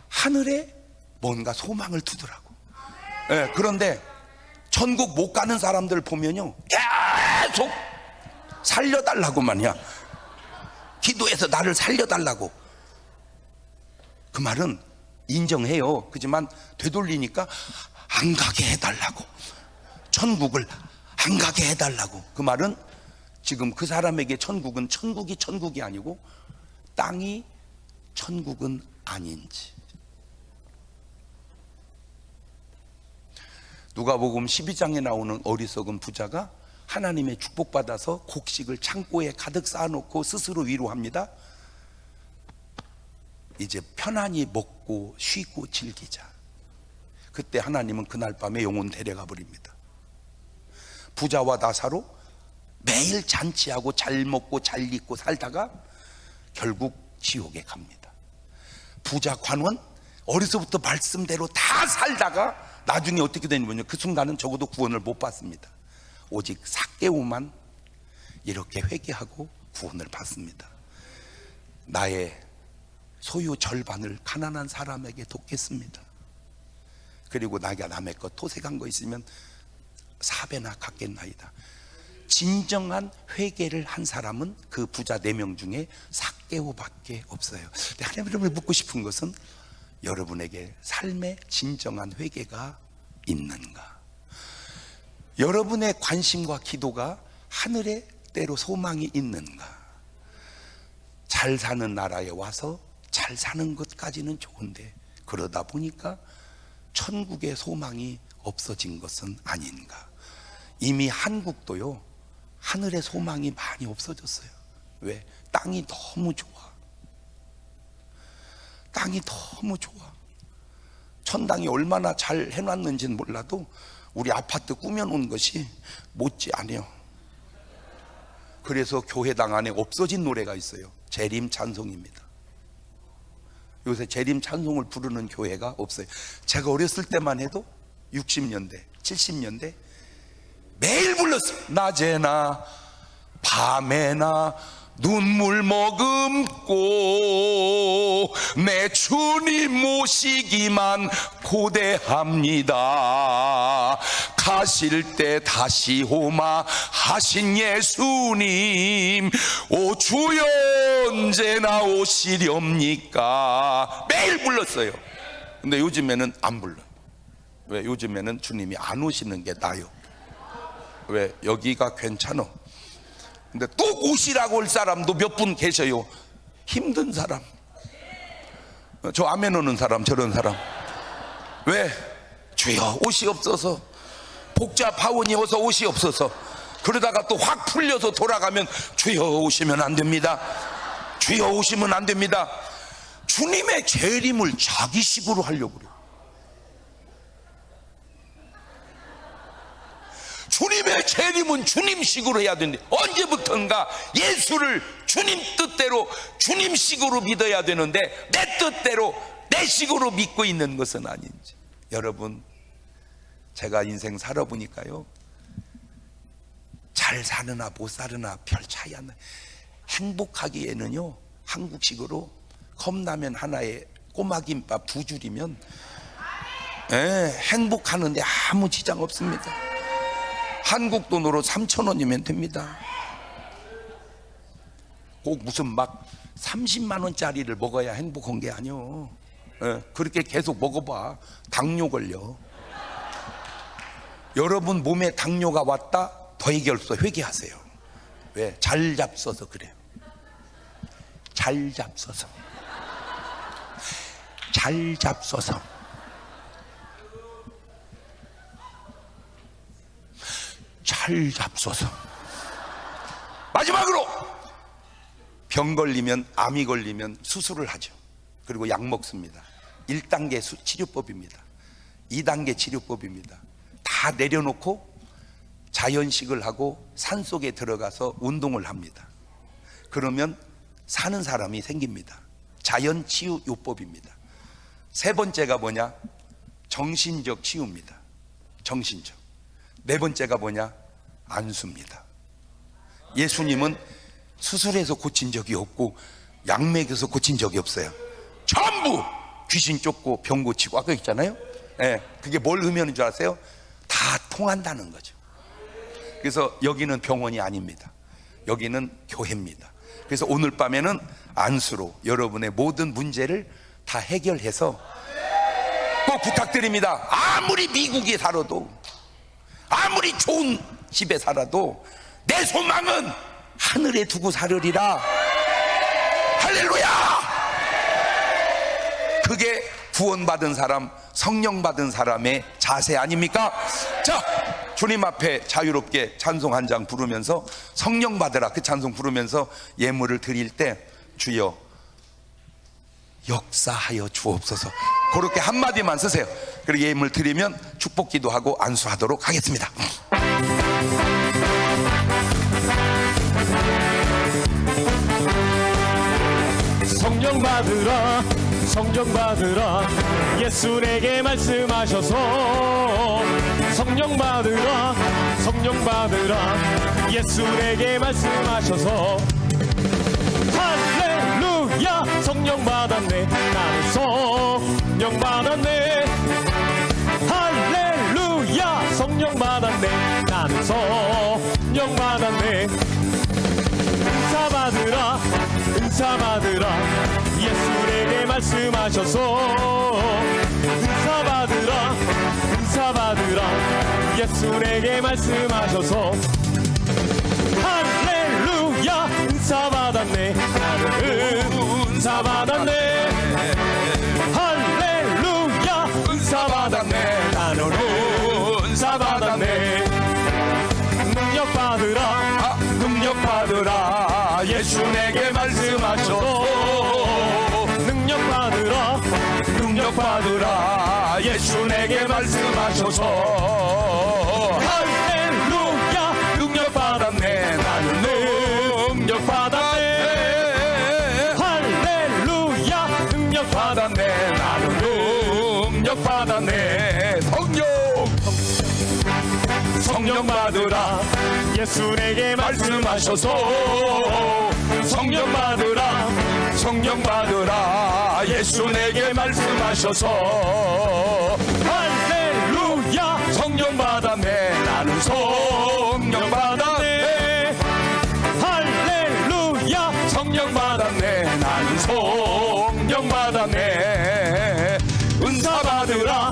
하늘에 뭔가 소망을 두더라고. 네, 그런데 천국 못 가는 사람들 보면요, 계속 살려달라고만이야. 기도해서 나를 살려달라고. 그 말은 인정해요. 그렇지만 되돌리니까 안 가게 해달라고, 천국을 안 가게 해달라고. 그 말은 지금 그 사람에게 천국은 천국이 아니고 땅이 천국은 아닌지. 누가복음 12장에 나오는 어리석은 부자가 하나님의 축복받아서 곡식을 창고에 가득 쌓아놓고 스스로 위로합니다. 이제 편안히 먹고 쉬고 즐기자. 그때 하나님은 그날 밤에 영혼 데려가 버립니다. 부자와 나사로 매일 잔치하고 잘 먹고 잘 입고 살다가 결국 지옥에 갑니다. 부자 관원 어려서부터 말씀대로 다 살다가 나중에 어떻게 되냐면요, 그 순간은 적어도 구원을 못 받습니다. 오직 삭개오만 이렇게 회개하고 구원을 받습니다. 나의 소유 절반을 가난한 사람에게 돕겠습니다. 그리고 나가 남의 것 토색한 거 있으면 4배나 갚겠나이다. 진정한 회개를 한 사람은 그 부자 4명 중에 삭개오밖에 없어요. 하나님 여러분을 묻고 싶은 것은 여러분에게 삶의 진정한 회개가 있는가? 여러분의 관심과 기도가 하늘의 때로 소망이 있는가? 잘 사는 나라에 와서 잘 사는 것까지는 좋은데 그러다 보니까 천국의 소망이 없어진 것은 아닌가? 이미 한국도요, 하늘의 소망이 많이 없어졌어요. 왜? 땅이 너무 좋아. 땅이 너무 좋아. 천당이 얼마나 잘 해놨는지는 몰라도 우리 아파트 꾸며놓은 것이 못지 않아요. 그래서 교회당 안에 없어진 노래가 있어요. 재림 찬송입니다. 요새 재림 찬송을 부르는 교회가 없어요. 제가 어렸을 때만 해도 60년대 70년대 매일 불렀어요. 낮에나 밤에나 눈물 머금고 내 주님 모시기만 고대합니다. 가실 때 다시 오마 하신 예수님, 오 주여 언제나 오시렵니까? 매일 불렀어요. 근데 요즘에는 안 불러요. 왜? 요즘에는 주님이 안 오시는 게 나요. 왜? 여기가 괜찮아. 근데 또 오시라고 할 사람도 몇 분 계셔요. 힘든 사람, 저 아멘 오는 사람, 저런 사람. 왜? 주여 오시옵소서. 복잡하오니 어서 오시옵소서. 그러다가 또 확 풀려서 돌아가면 주여 오시면 안 됩니다. 주여 오시면 안 됩니다. 주님의 재림을 자기식으로 하려고 그래요. 주님의 재림은 주님식으로 해야 되는데 언제부턴가 예수를 주님 뜻대로 주님식으로 믿어야 되는데 내 뜻대로 내 식으로 믿고 있는 것은 아닌지. 여러분, 제가 인생 살아보니까요, 잘 사느나 못 사느나 별 차이 안 나요. 행복하기에는요, 한국식으로 컵라면 하나에 꼬마김밥 2줄이면 행복하는데 아무 지장 없습니다. 한국 돈으로 3,000원이면 됩니다. 꼭 무슨 막 30만 원짜리를 먹어야 행복한 게 아니요. 그렇게 계속 먹어봐, 당뇨 걸려. 여러분 몸에 당뇨가 왔다, 더 얘기 없어, 회개하세요. 왜? 잘 잡숴서 그래요. 잘 잡숴서. 잘 잡숴서. 잘 잡숴서. 마지막으로 병 걸리면, 암이 걸리면 수술을 하죠. 그리고 약 먹습니다. 1단계 치료법입니다. 2단계 치료법입니다. 다 내려놓고 자연식을 하고 산속에 들어가서 운동을 합니다. 그러면 사는 사람이 생깁니다. 자연치유요법입니다. 3번째가 뭐냐? 정신적 치유입니다. 정신적. 4번째가 뭐냐? 안수입니다. 예수님은 수술해서 고친 적이 없고 약 먹여서 고친 적이 없어요. 전부 귀신 쫓고 병 고치고, 아까 있잖아요. 그게 뭘 의미하는 줄 아세요? 다 통한다는 거죠. 그래서 여기는 병원이 아닙니다. 여기는 교회입니다. 그래서 오늘 밤에는 안수로 여러분의 모든 문제를 다 해결해서, 꼭 부탁드립니다. 아무리 미국에 살아도, 아무리 좋은 집에 살아도 내 소망은 하늘에 두고 살으리라. 할렐루야. 그게 구원받은 사람, 성령 받은 사람의 자세 아닙니까? 자, 주님 앞에 자유롭게 찬송 한 장 부르면서, 성령 받으라 그 찬송 부르면서 예물을 드릴 때 주여 역사하여 주옵소서, 그렇게 한마디만 쓰세요. 그리고 예물 드리면 축복 기도하고 안수하도록 하겠습니다. 성령 받으라 성령 받으라 예수 내게 말씀하셔서 성령 받으라 성령 받으라 예수 내게 말씀하셔서 할렐루야 성령 받았네 나는 성령 받았네 할렐루야 성령 받았네 나는 성령 받았네 은사 받으라 은사 받으라 예수 내게 말씀하셔서 은사 받으라 은사 받으라 예수 내게 말씀하셔서 할렐루야 은사 받았네 나는 은사 받았네 할렐루야 은사 받았네 나는 은사 받았네 능력 받으라 능력 받으라 예수 내게 말씀하셔서 능력 받으라 능력 받으라 예수 내게 말씀하셔서 할렐루야 능력 받았네 나는 능력 받았네 할렐루야 능력 받았네 나는 능력 받았네 성령 받으라 예수 내게 말씀하셔서 성령 받으라 성령 받으라 예수 내게 말씀하셔서 할렐루야 성령 받았네 나는 성령 받았네 할렐루야 성령 받았네 나는 성령 받았네 은사 받으라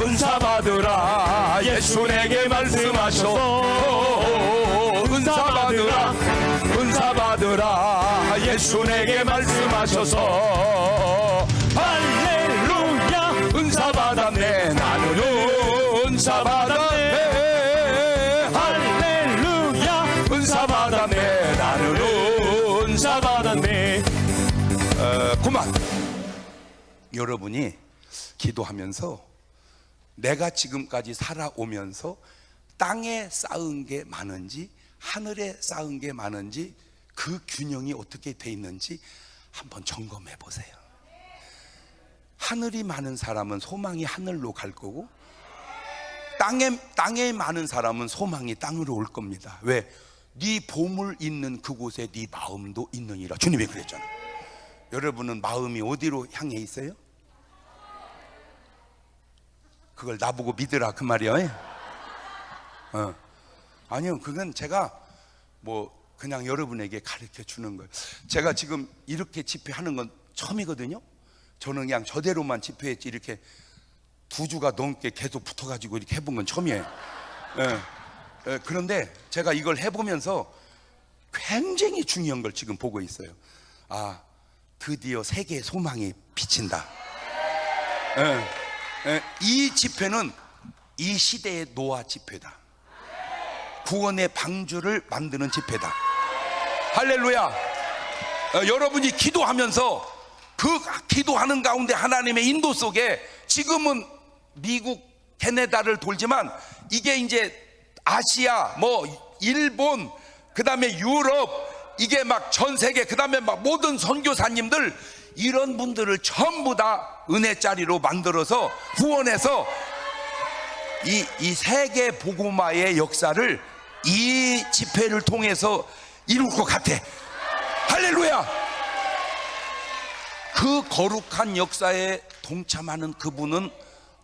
은사 받으라 예수 내게 말씀하셔서 은사 받으라 은사 받으라 예수 내게 말씀하셔서 할렐루야 은사 받았네 나는 은사 받았네 할렐루야 은사 받았네 나는 은사 받았네 그만. 여러분이 기도하면서 내가 지금까지 살아오면서 땅에 쌓은 게 많은지 하늘에 쌓은 게 많은지 그 균형이 어떻게 돼 있는지 한번 점검해 보세요. 하늘이 많은 사람은 소망이 하늘로 갈 거고 땅에 많은 사람은 소망이 땅으로 올 겁니다. 왜? 네 보물 있는 그곳에 네 마음도 있느니라. 주님이 그랬잖아요. 여러분은 마음이 어디로 향해 있어요? 그걸 나보고 믿으라 그 말이에요. 아니요, 그건 제가 뭐 그냥 여러분에게 가르쳐 주는 거예요. 제가 지금 이렇게 집회하는 건 처음이거든요. 저는 그냥 저대로만 집회했지 이렇게 2주가 넘게 계속 붙어가지고 이렇게 해본 건 처음이에요. 그런데 제가 이걸 해보면서 굉장히 중요한 걸 지금 보고 있어요. 아, 드디어 세계의 소망이 비친다. 이 집회는 이 시대의 노아 집회다. 구원의 방주를 만드는 집회다. 할렐루야. 여러분이 기도하면서 그 기도하는 가운데 하나님의 인도 속에 지금은 미국, 캐나다를 돌지만 이게 이제 아시아, 뭐 일본, 그 다음에 유럽, 이게 막 전 세계, 그 다음에 막 모든 선교사님들 이런 분들을 전부 다 은혜짜리로 만들어서 후원해서 이 세계 복음화의 역사를 이 집회를 통해서 이룰 것 같아. 할렐루야. 그 거룩한 역사에 동참하는 그분은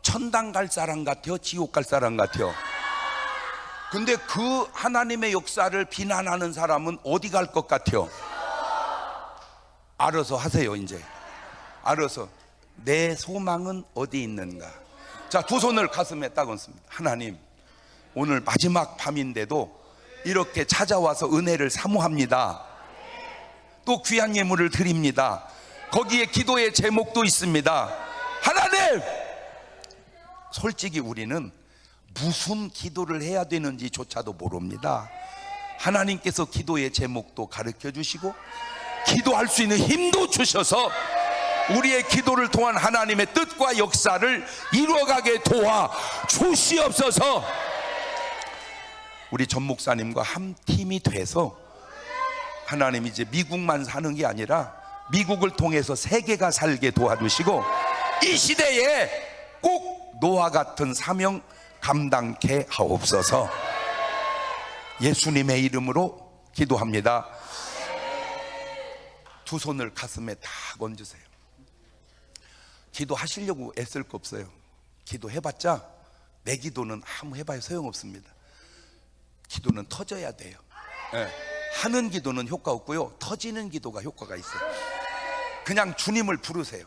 천당 갈 사람 같아요, 지옥 갈 사람 같아요? 근데 그 하나님의 역사를 비난하는 사람은 어디 갈 것 같아요? 알아서 하세요. 이제 알아서 내 소망은 어디 있는가. 자, 두 손을 가슴에 딱 얹습니다. 하나님, 오늘 마지막 밤인데도 이렇게 찾아와서 은혜를 사모합니다. 또 귀한 예물을 드립니다. 거기에 기도의 제목도 있습니다. 하나님, 솔직히 우리는 무슨 기도를 해야 되는지조차도 모릅니다. 하나님께서 기도의 제목도 가르쳐 주시고 기도할 수 있는 힘도 주셔서 우리의 기도를 통한 하나님의 뜻과 역사를 이루어가게 도와 주시옵소서. 우리 전 목사님과 한 팀이 돼서 하나님 이제 미국만 사는 게 아니라 미국을 통해서 세계가 살게 도와주시고 이 시대에 꼭 노아 같은 사명 감당케 하옵소서. 예수님의 이름으로 기도합니다. 두 손을 가슴에 다 얹으세요. 기도하시려고 애쓸 거 없어요. 기도해봤자 내 기도는 아무 해봐야 소용없습니다. 기도는 터져야 돼요. 하는 기도는 효과 없고요, 터지는 기도가 효과가 있어요. 그냥 주님을 부르세요.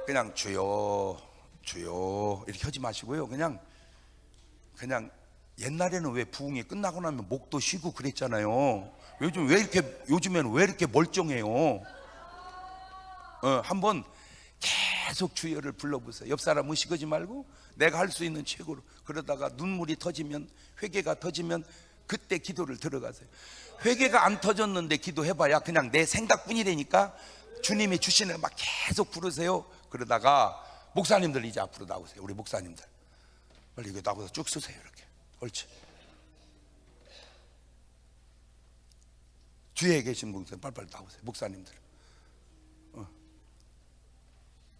그냥 주여 주여 이렇게 하지 마시고요, 그냥 옛날에는 왜 부흥이 끝나고 나면 목도 쉬고 그랬잖아요. 요즘에는 왜 이렇게 멀쩡해요? 한번 계속 주여를 불러보세요. 옆 사람 무시하지 말고 내가 할 수 있는 최고로. 그러다가 눈물이 터지면, 회개가 터지면 그때 기도를 들어가세요. 회개가 안 터졌는데 기도해봐야 그냥 내 생각뿐이라니까 주님이 주시는 막 계속 부르세요. 그러다가 목사님들 이제 앞으로 나오세요. 우리 목사님들 빨리 이거 나와서 쭉 쓰세요. 이렇게 옳지. 뒤에 계신 분들 빨리빨리 나오세요. 목사님들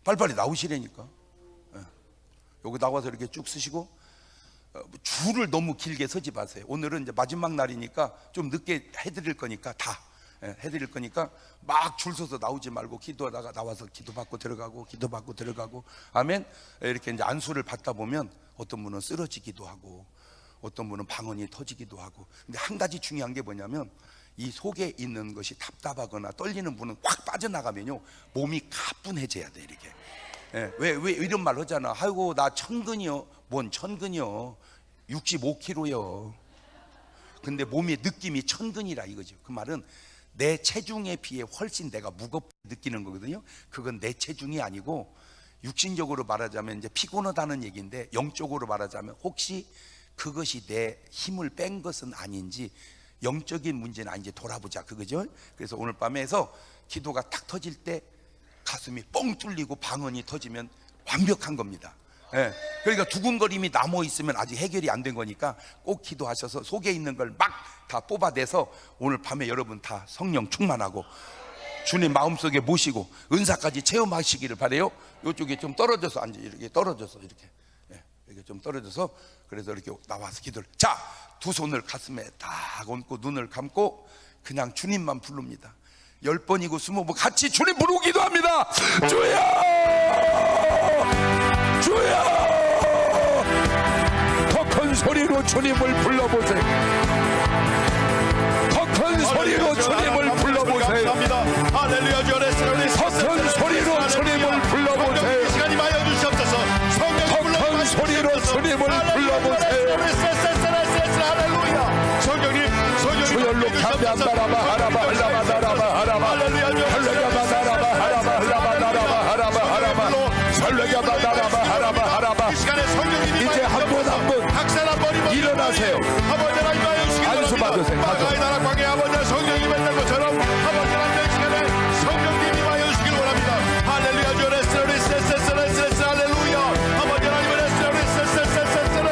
빨리빨리 나오시라니까. 여기 나와서 이렇게 쭉 쓰시고, 줄을 너무 길게 서지 마세요. 오늘은 이제 마지막 날이니까 좀 늦게 해드릴 거니까 해드릴 거니까 막 줄 서서 나오지 말고 기도하다가 나와서 기도받고 들어가고 기도받고 들어가고. 아멘. 이렇게 이제 안수를 받다 보면 어떤 분은 쓰러지기도 하고 어떤 분은 방언이 터지기도 하고. 근데 한 가지 중요한 게 뭐냐면 이 속에 있는 것이 답답하거나 떨리는 분은 확 빠져나가면요 몸이 가뿐해져야 돼. 이렇게 왜 이런 말 하잖아. 아이고 나 천근이요. 뭔 천근이요, 65kg요. 근데 몸의 느낌이 천근이라 이거죠. 그 말은 내 체중에 비해 훨씬 내가 무겁게 느끼는 거거든요. 그건 내 체중이 아니고 육신적으로 말하자면 이제 피곤하다는 얘기인데, 영적으로 말하자면 혹시 그것이 내 힘을 뺀 것은 아닌지, 영적인 문제는 아닌지 돌아보자 그거죠. 그래서 오늘 밤에서 기도가 탁 터질 때 가슴이 뻥 뚫리고 방언이 터지면 완벽한 겁니다. 그러니까 두근거림이 남아 있으면 아직 해결이 안 된 거니까 꼭 기도하셔서 속에 있는 걸 막 다 뽑아내서 오늘 밤에 여러분 다 성령 충만하고 주님 마음속에 모시고 은사까지 체험하시기를 바래요. 이쪽에 좀 떨어져서 앉아. 이렇게 떨어져서 이렇게 좀 떨어져서, 그래서 이렇게 나와서 기도를. 자, 두 손을 가슴에 딱 얹고 눈을 감고 그냥 주님만 부릅니다. 10번이고 20번 같이 주님 부르고 기도합니다. 주여 주여. 더 큰 소리로 주님을 불러보세요. 더 큰 소리로 주님을 불러보세요. 할렐루야. 더 큰 소리로 주님을 불러보세요. 시간이 많이 주시옵소서. 더 큰 소리로 주님을 불러보세요. 할렐루야. 성령님 주열로 감사하라바 하라바 할라바 나라바 하라바 할레가바 나라바 하라바 할라바 나라바 하라바 하라바 설레가바 나라바 하라바 하라바. 이 시간에 성령님이 이제 한 분 한 분 각사나 머리 일어나세요. 아버지 하나님 하여주시기 안수 받으세요. 바다의 나라 광야의 아버지 성령이 맺는 것처럼 아버지 하나님 이 시간에 성령님이 하여주시길 원합니다. 할렐루야. 주레스레스레스레스레스 할렐루야. 아버지 하나님 레스레스레스레스레스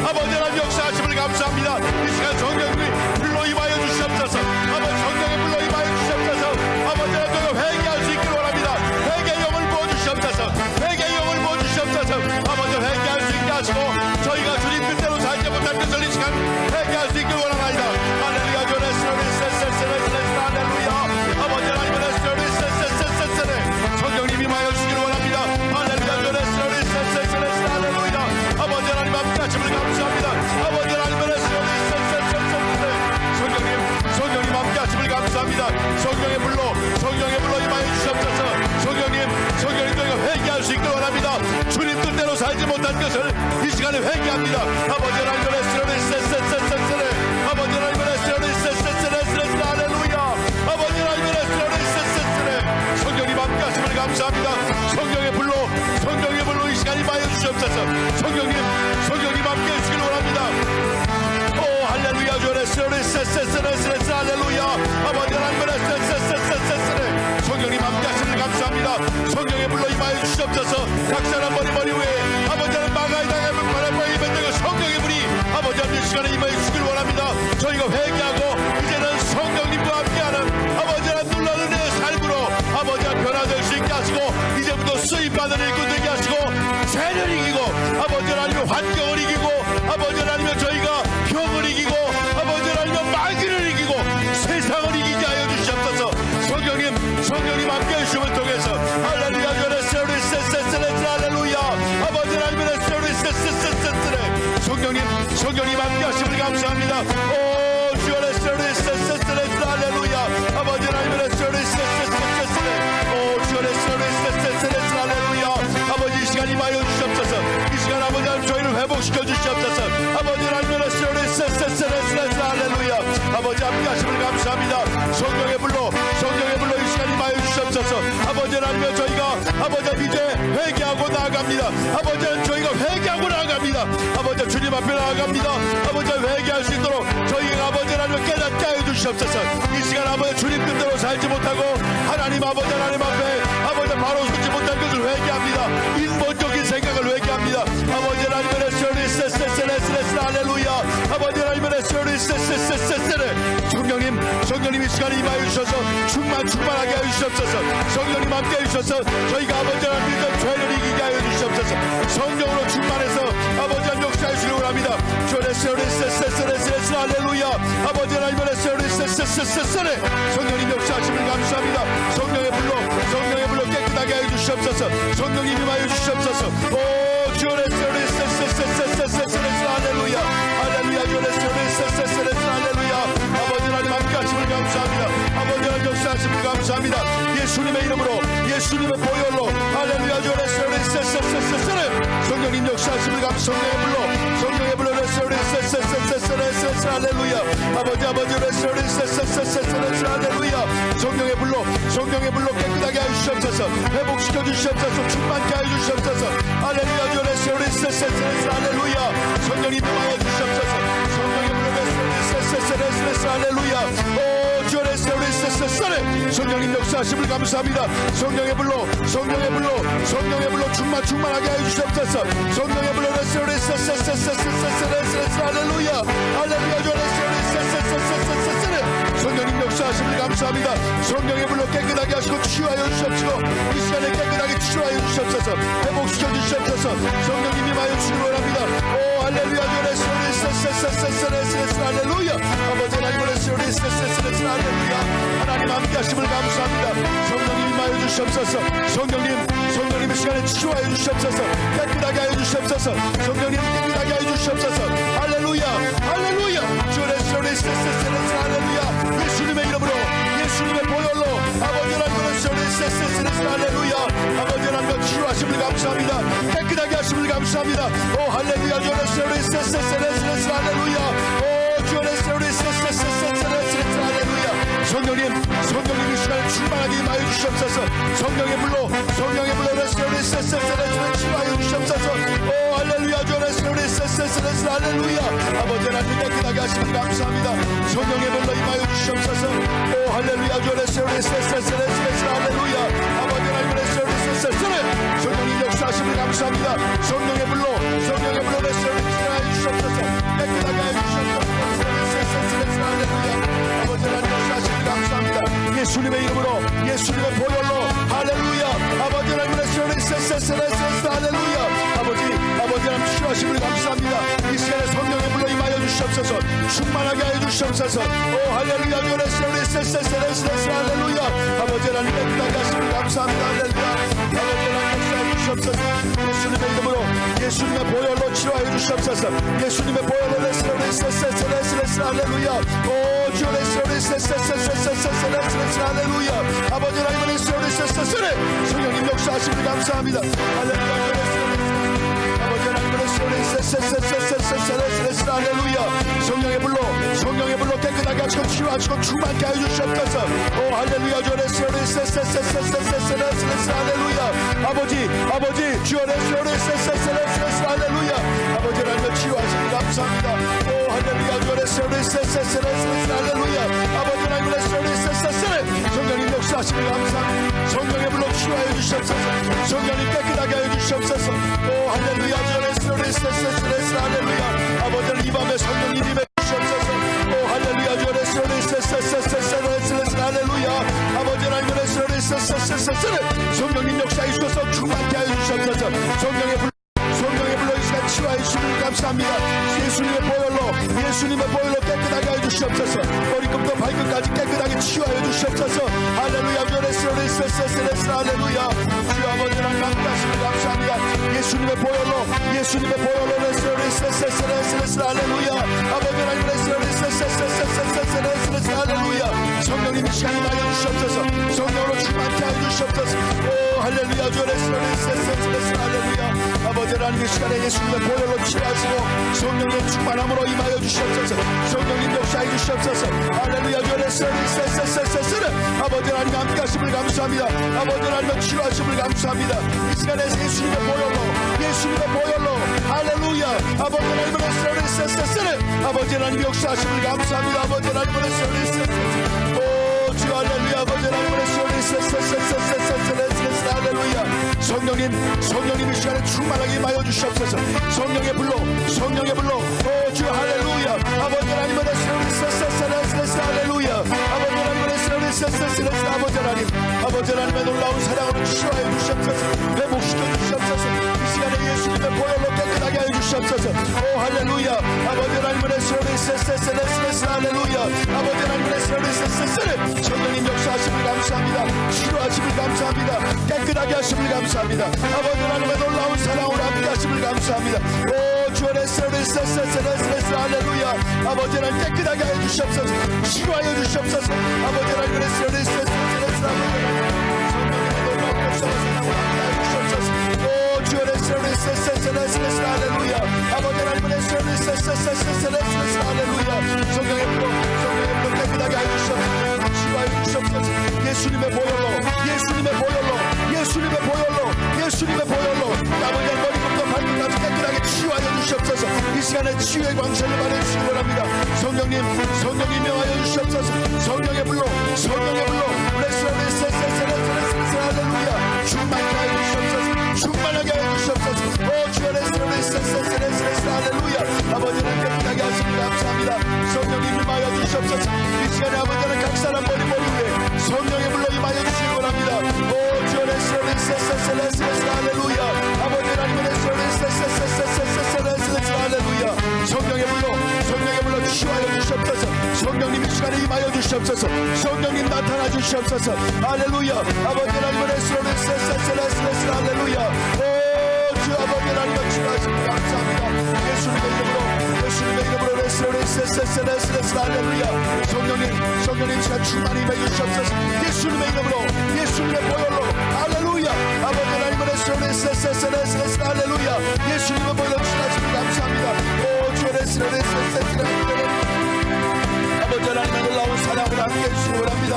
아버지 하나님 역사하심을 감사합니다. 이 시간 성령님이 불러 임하여 주시옵소서. 아버지 성령의 불러 임하여 주시옵소서. 아버지 하나님 회개할 수 있기를 원합니다. 회개의 영을 부어주시옵소서. 회개의 영을 부어주시옵소서. 아버지 회개할 수 있게 하시고 저희가 주님 뜻대로 살지 못할 것을 이 시간 회개할 수 있기를 원합니다. 할렐루야. 주레스레스레스레스 할렐루야. 아버지 하나님 레스레스레스레스레스 성령님이 임하여 주시기를 원합니다. 할렐루야. 주레스레스레스레스 할렐루야. 아버지 하나님 함께하심을 감사합니다. 아버지 하나님 성령님 함께하심을 감사합니다. 성령의 불로 임하여 주시옵소서. 성령님 저희가 회개할 수 있기를 원합니다. 주님 뜻대로 살지 못한 것을 이 시간에 회개합니다. 아버지 하나님 아버지 하나님 할렐루야. 아버지 하나님 성령님 함께하심을 감사합니다. 성령의 불로 이 시간 임하여 주시옵소서. 성령님 함께해 주시길 원합니다. 오 할렐루야. 주레스레스레스레스 할렐루야. 아버지 하나님 성령님 함께하심을 감사합니다. 성령의 불로 임하여 주시옵소서. 각사람 머리 위에 아버지 하나님 마가의 당하면 바람바에 뱉는 성령의 불이 아버지 하나님 이 시간에 임하여 주시길 원합니다. 저희가 회개하고 이제는 성령님과 함께하는 아버지 하나님 놀라운 은혜의 삶으로 아버지 하나님 저희가 회개하고 나아갑니다. 아버지 주님 앞에 나아갑니다. 아버지 회개할 수 있도록 저희가 아버지 하나님을 깨닫게 하여 주시옵소서. 이 시간 아버지 주님 뜻대로 살지 못하고 하나님 아버지 하나님 앞에 아버지 바로 서지 못한 것을 회개합니다. 인본적인 생각을 회개합니다. 아버지 하나님의 할렐루야. 아버지 하나님의 성령님 이 시간에 임하여 주셔서 충만하게 하여 주시옵소서. 성령님 함께 해 주셔서 저희가 아버지 하나님의 죄를 이기게 하여 주시옵소서. 성령으로 충만해서 아버지 하나님 역사해 주시기 원합니다. 할렐루야. 아버지 하나님의 성령님 역사하심을 감사합니다. 성령의 불로 깨끗하게 하여 주시옵소서. 성령님 임하여 주시옵소서. 오 주여 할렐루야. 할렐루야 주여 할렐루야. 아버지 하나님 함께 하심을 감사합니다. 아버지 하나님 역사하심을 감사합니다. 예수님의 이름으로 예수님의 보혈로 할렐루야 주여 성령님 역사하심을 감사합니다. 성령의 불로 할렐루야. 아버지 할렐루야. 성령의 불로 깨끗하게 하여 주시옵소서. 회복시켜 주시옵소서. 충만케 하여 주시옵소서. 할렐루야 주여 할렐루야. 성령님 임하여 주시옵소서. 성령의 불로 할렐루야. 오 주여 성령님 역사하심을 감사합니다. 성령의 불로 충만하게 하여 주시옵소서. 성령의 불로 할렐루야. 할렐루야 주여 성령님 역사하심을 감사합니다. 성령의 불로 깨끗하게 하시고 치유하여 주시옵시고 이 시간에 깨끗하게 치유하여 주시옵소서. 회복시켜 주시옵소서. 성령님 임하여 주시기 원합니다. 오 할렐루야 할렐루야. 아버지 하나님의 할렐루야. 하나님 함께 하심을 감사합니다. 성령님 임하여 주시옵소서. 성령님 이 시간에 치유하여 주시옵소서. 깨끗하게 하여 주시옵소서. 성령님 깨끗하게 하여 주시옵소서. 할렐루야. 할렐루야. 예수님의 이름으로 예수님의 보혈로 아버지 하나님의 할렐루야. 아버지 하나님의 치유하심을 감사합니다. 깨끗하게 하심을 감사합니다. 오 할렐루야. 할렐루야. 오 주여 할렐루야. 성령님 이 시간에 충만하게 임하여 주시옵소서. 성령의 불로 치유하여 주시옵소서. 오 할렐루야. 할렐루야. 아버지 하나님 깨끗하게 하심을 감사합니다. 성령의 불로 임하여 주시옵소서. 오 할렐루야. 할렐루야. 아버지 하나님 성령님 역사하심을 감사합니다. 성령의 불로 치유하여 주시옵소서. 깨끗하게 하여 주시옵소서. 할렐루야. 아버지 하나님 역사하심을 감사합니다. 예수님의 이름으로 예수님의 보혈로 할렐루야. 아버지 하나님 할렐루야. 아버지 하나님 치유하심을 감사합니다. 이 시간에 성령의 불로 임하여 주시옵소서. 충만하게 하여 주시옵소서. 오 할렐루야. 할렐루야. 아버지 하나님 깨끗하게 하심을 감사합니다. 할렐루야. 아버지 하나님 역사해 주시옵소서. 예수님의 이름으로 예수님의 보혈로 치유하여 주시옵소서. 예수님의 보혈로 할렐루야. 오 주여 할렐루야. 아버지 하나님의 성령님 역사하심을 감사합니다. 할렐루야. 아버지 하나님의 할렐루야. 성령의 불로 깨끗하게 하시고 치유하시고 충만케 하여 주시옵소서. 오 할렐루야. 할렐루야. 아버지 주여 할렐루야. 아버지 하나님의 치유하심을 감사합니다. 오 할렐루야. 할렐루야. 아버지 하나님의 성령님 역사하심을 감사합니다. 성령의 불로 치유하여 주시옵소서. 성령님 깨끗하게 하여 주시옵소서. 오 할렐루야. 할렐루야. 아버지 하나님 이 밤에 성령님 임해 주시옵소서. 오 할렐루야. 할렐루야. 아버지 하나님의 성령님 역사해 주셔서 충만케 하여 주시옵소서. 성령의 불로 이 시간 치유하여 주시길 감사합니다. 예수님의 보혈로 깨끗하게 하여 주시옵소서. 머리끝부터 발끝까지 깨끗하게 치유하여 주시옵소서. 할렐루야. 할렐루야. 주여 아버지 하나님 함께 하시길 감사합니다. 예수님의 보혈로 할렐루야. 아버지 하나님 할렐루야. 성령님 이 시간 임하여 주시옵소서. 성령으로 충만케 하여 주시옵소서. 오 할렐루야. 할렐루야. 아버지 하나님 이 시간에 예수님의 보혈로 치유하시고 성령의 충만함으로 임하여 주시옵소서. 성령님 역사해 주시옵소서. 할렐루야. 아버지 하나님 함께 치유하심을 감사합니다. 아버지 하나님 치유하심을 감사합니다. 이 시간에 예수님의 보혈로 할렐루야. 아버지 하나님의 아버지 하나님 역사하심을 감사합니다. 아버지 하나님의 오 주 할렐루야. 아버지 하나님의 할렐루야. 성령님 이 시간에 충만하게 임하여 주시옵소서. 성령의 불로 오 주 할렐루야. 아버지 하나님의 할렐루야. 아버지 하나님의 놀라운 사랑으로 치유하여 주시옵소서. 회복시켜 주시옵소서. 이 시간에 예수님의 보혈로 깨끗하게 하여 주시옵소서. 오 할렐루야. 아버지 하나님의 할렐루야. 아버지 하나님의 성령님 역사하심을 감사합니다. 치료하심을 감사합니다. 깨끗하게 하심을 감사합니다. 아버지 하나님의 놀라운 사랑으로 함께 하심을 감사합니다. 오 주의 할렐루야. 아버지 하나님 깨끗하게 하여 주시옵소서. 치료하여 주시옵소서. 아버지 하나님의 오 주의 할렐루야. 아버지 하나님의 할렐루야. 성령의 불로 깨끗하게 하여 주시옵소서. 치료하여 주시옵소서. 예수님의 보혈로 아버지 머리부터 발끝까지 깨끗하게 치유하여 주시옵소서. 이 시간에 치유의 광선을 받아주시기 원합니다. 성령님 명하여 주시옵소서. 성령의 불로 할렐루야. 충만하게 하여 주시옵소서. 오 주의 할렐루야. 아버지는 깨끗하게 하시길 감사합니다. 성령님 임하여 주시옵소서. 이 시간에 아버지는 각 사람 머리 위에 성령의 불로 임하여 주시기 원합니다. 오 주의 할렐루야. 아버지 하나님의 할렐루야. 성령의 불로 치유하여 주시옵소서. 성령님 이 시간에 임하여 주시옵소서. 성령님 나타나 주시옵소서. 할렐루야. 아버지 하나님의 할렐루야. 오 주 아버지 하나님의 치유하심을 감사합니다. 예수님의 이름으로 할렐루야. 성령님 시간 충만히 임하여 주시옵소서. 예수님의 이름으로 예수님의 보혈로 할렐루야. 아버지 하나님의 할렐루야. 예수님의 보혈로 치유하심을 감사합니다. 오 주의 아버지 하나님의 놀라운 사랑으로 함께 해주시기 원합니다.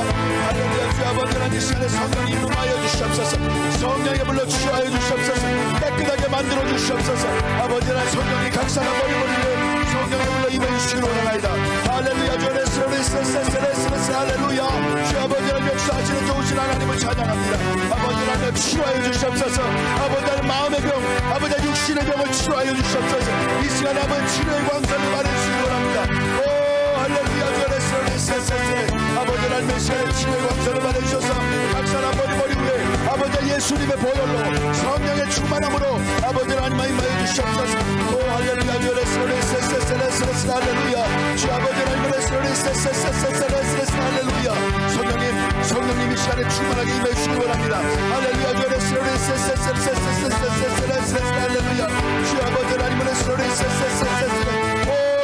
할렐루야. 주 아버지 하나님 이 시간에 성령님 임하여 주시옵소서. 성령의 불로 치유하여 주시옵소서. 깨끗하게 만들어 주시옵소서. 아버지 하나님 성령이 각 사람 머리를 성령의 불로 임하여 주시기 원합니다. 할렐루야. 주 할렐루야. 주 아버지 하나님 역사하시는 좋으신 하나님을 찬양합니다. 아버지 하나님 치유하여 주시옵소서. 아버지 하나님 마음의 병, 아버지 하나님 육신의 병을 치유하여 주시옵소서. 이 시간에 아버지 치료의 광선을 받으시기 원합니다. 오 할렐루야. 아버지 하나님의 시간에 치유의 광선을 받으셔서 각 사람 머리 위에 아버지 예수님의 보혈로 성령의 충만함으로 아버지 하나님 임하여 주시옵소서. 오 할렐루야. 할렐루야. 주 아버지 하나님의 할렐루야. 성령님 이 시간에 충만하게 임하여 주시기 원합니다. 할렐루야. 할렐루야. 주 아버지 하나님의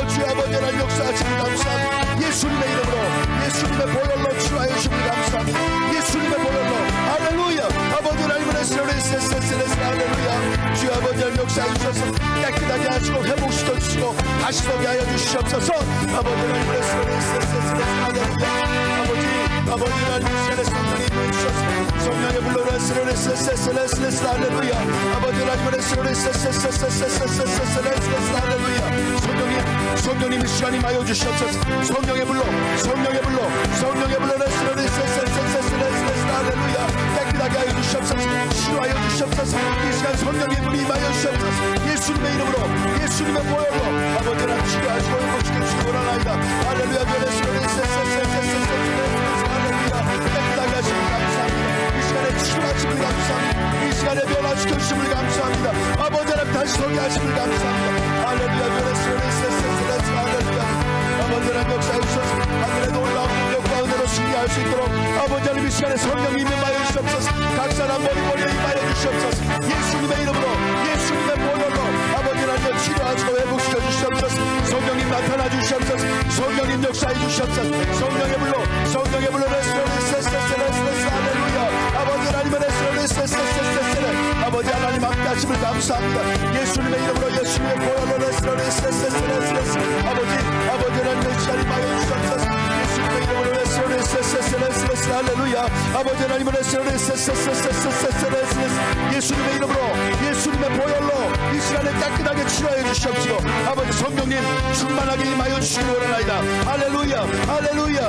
주 아버지 하나님 역사하시길 감사합니다. 예수님의 이름으로 예수님의 보혈로 치유하여 주시길 감사합니다. 예수님의 보혈로 할렐루야. 아버지 하나님의 할렐루야. 주 아버지 하나님 역사해 주셔서 깨끗하게 하시고 회복시켜 주시고 다시 서게 하여 주시옵소서. 아버지 하나님의 할렐루야. 아버지 하나님 이 시간에 성령이 임하여 주셔서 성령의 불로 할렐루야. 아버지 하나님의 할렐루야. 성령님 이 시간에 임하여 주시옵소서. 성령의 불로 할렐루야. 깨끗하게 하여 주시옵소서. 치유하여 주시옵소서. 이 시간 성령의 불이 임하여 주시옵소서. 예수님의 이름으로 예수님의 보혈로 아버지 하나님 치유하시고 회복시켜 주시기 원하나이다. 할렐루야. 깨끗하게 하시길 감사합니다. 이 시간에 치유하심을 감사합니다. 이 시간에 변화시켜 주심을 감사합니다. 아버지 하나님 다시 서게 하심을 감사합니다. 할렐루야. 할렐루야. 아버지 하나님 역사해 주셔서 하늘의 놀라운 능력과 은혜로 승리할 수 있도록 아버지 하나님 이 시간에 성령님이 임하여 주시옵소서. 각 사람 머리에 임하여 주시옵소서. 예수님의 이름으로 예수님의 보혈로 아버지 하나님 치료하시고 회복시켜 주시옵소서. 성령님 나타나 주시옵소서. 성령님 역사해 주시옵소서. 성령의 불로 할렐루야. 아버지 하나님의 아버지 하나님 함께 하심을 감사합니다. 예수님의 이름으로 예수님의 보혈로 아버지 하나님의 시간이 임하여 주시옵소서. 예수님의 이름으로 할렐루야. 아버지 하나님을 예수님의 이름으로 예수님의 보혈로 이 시간에 깨끗하게 치료하여 주시옵시고 아버지 성령님 충만하게 임하여 주시기 원하나이다. 할렐루야 할렐루야.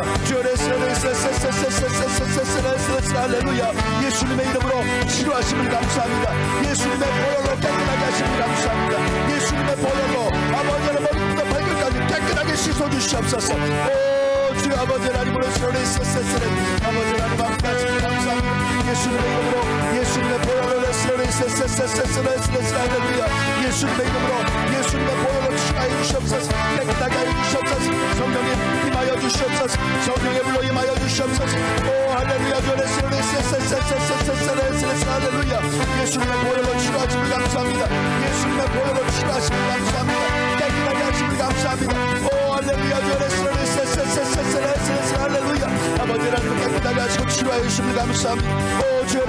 할렐루야. 예수님의 이름으로 치료하심을 감사합니다. 예수님의 보혈로 깨끗하게 하심을 감사합니다. 예수님의 보혈로 아버지의 머리부터 발끝까지 깨끗하게 씻어 주시옵소서. 오 주 아버지 하나님으로 아버지 하나님 함께 하심을 감사합니다. 예수님의 이름으로 예수님의 보혈로 할렐루야. 예수님의 이름으로 예수님의 보혈로 치료하여 주시옵소서. 깨끗하게 하여 주시옵소서. 성령님 임하여 주시옵소서. 성령의 불로 임하여 주시옵소서. 오 할렐루야. 할렐루야. 예수님의 보혈로 치료하심을 감사합니다. 예수님의 보혈로 치료하심을 감사합니다. 깨끗하게 하심을 감사합니다. 오 할렐루야. 할렐루야. 아버지 하나님 깨끗하게 하시고 치료하여 주심을 감사합니다. 오 주여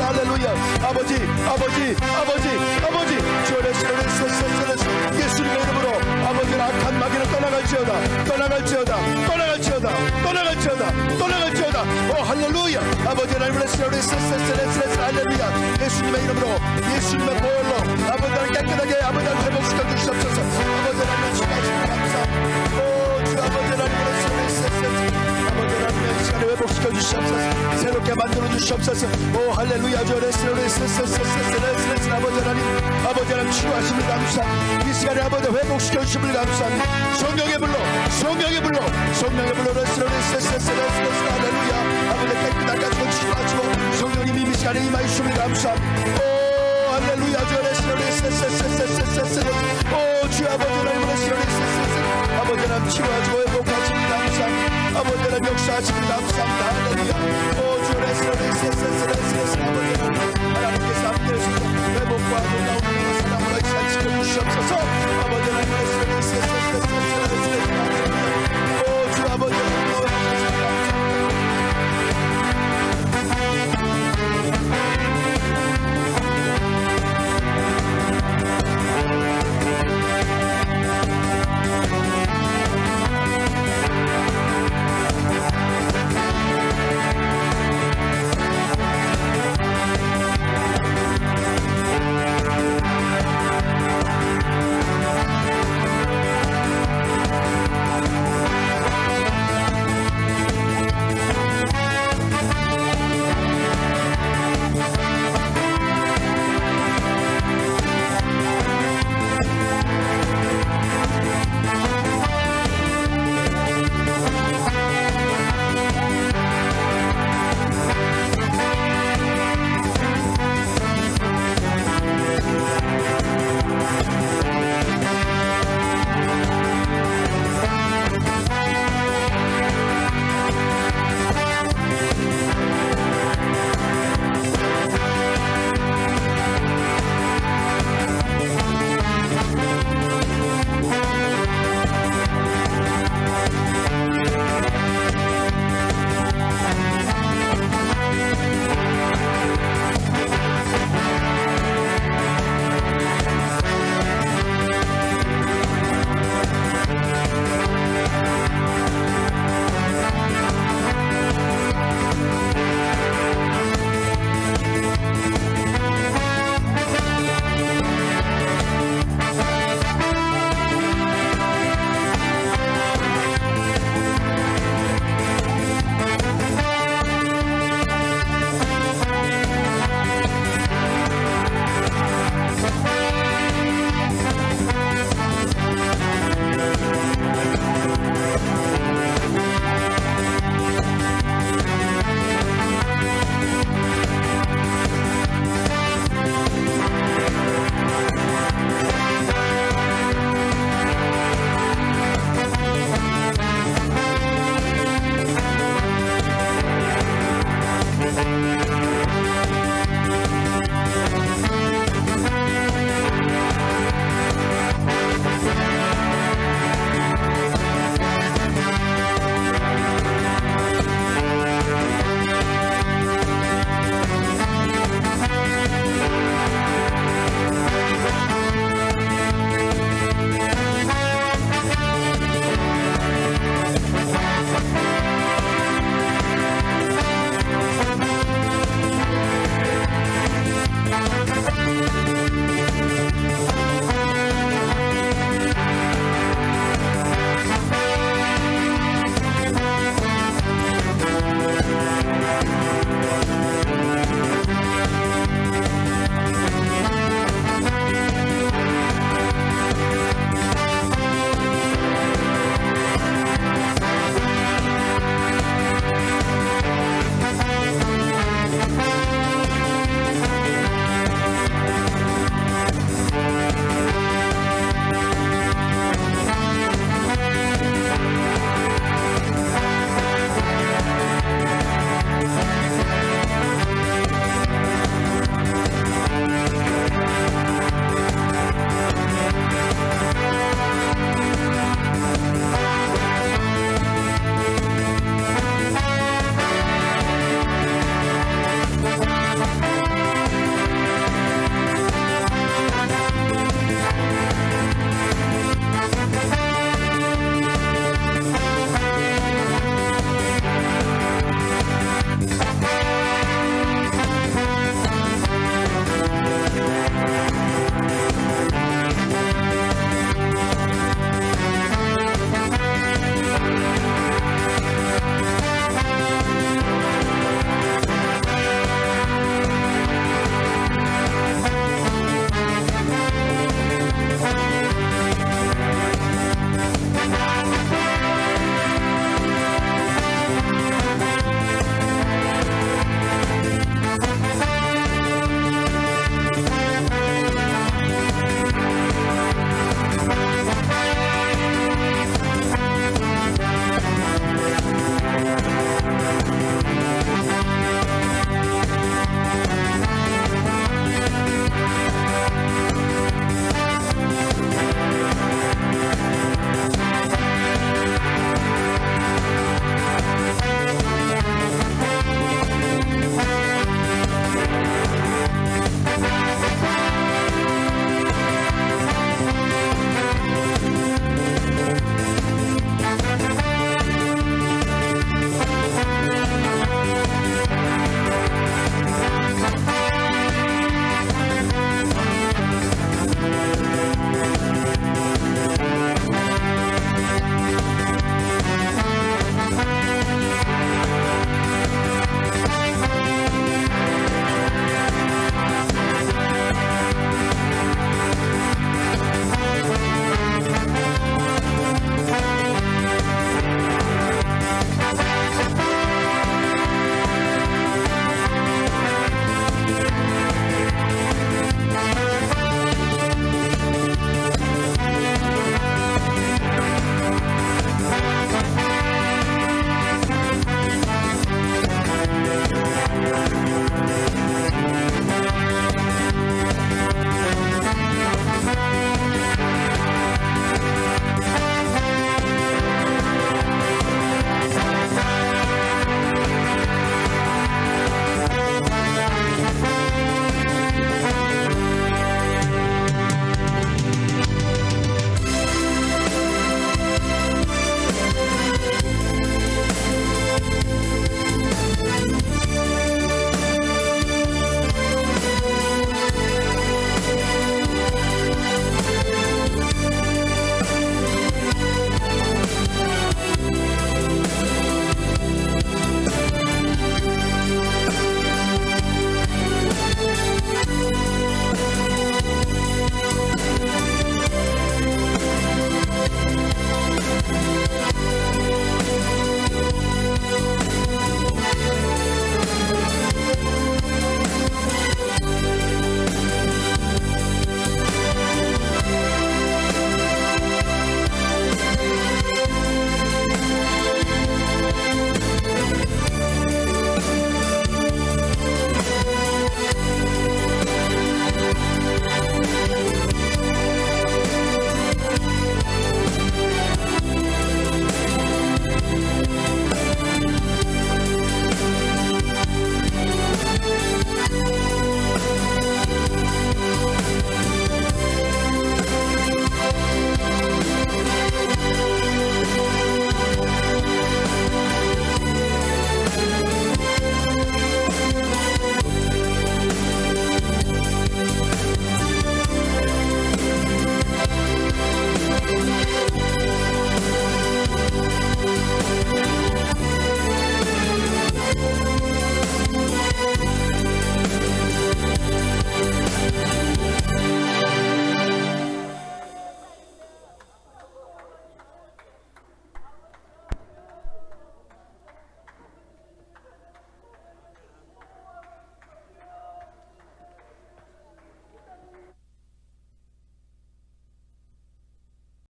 할렐루야. 아버지 주여 예수님의 이름으로 아버지는 악한 마귀를 떠나갈지어다. 오 할렐루야. 아버지 하나님을 할렐루야. 예수님의 이름으로 예수님의 보혈로 아버지 하나님 깨끗하게 아버지 하나님 회복시켜 주시옵소서. 아버지 하나님 치료하시면 감사합니다. 오 주 아버지 하나님을 아버지 하나님의 시간을 회복시켜 주시옵소서. 새롭게 만들어 주시옵소서. 오 할렐루야. 주 아버지 하나님 치료하심을 감사합니다. 이 시간에 아버지 회복시켜 주심을 감사합니다. 성령의 불로 할렐루야. 아버지 깨끗하게 하시고 치료하시고 성령님이 이 시간에 임하여 주심을 감사합니다. 오 할렐루야. 오 주 아버지 하나님 아버지 하나님 치료하시고 회복하심을 감사합니다. 아버지 하나님 역사하심을 감사합니다. 할렐루야. 오 주 아버지 하나님께서 함께 하시고 회복과 놀라운 사랑으로 시간 지켜주시옵소서. 아버지 하나님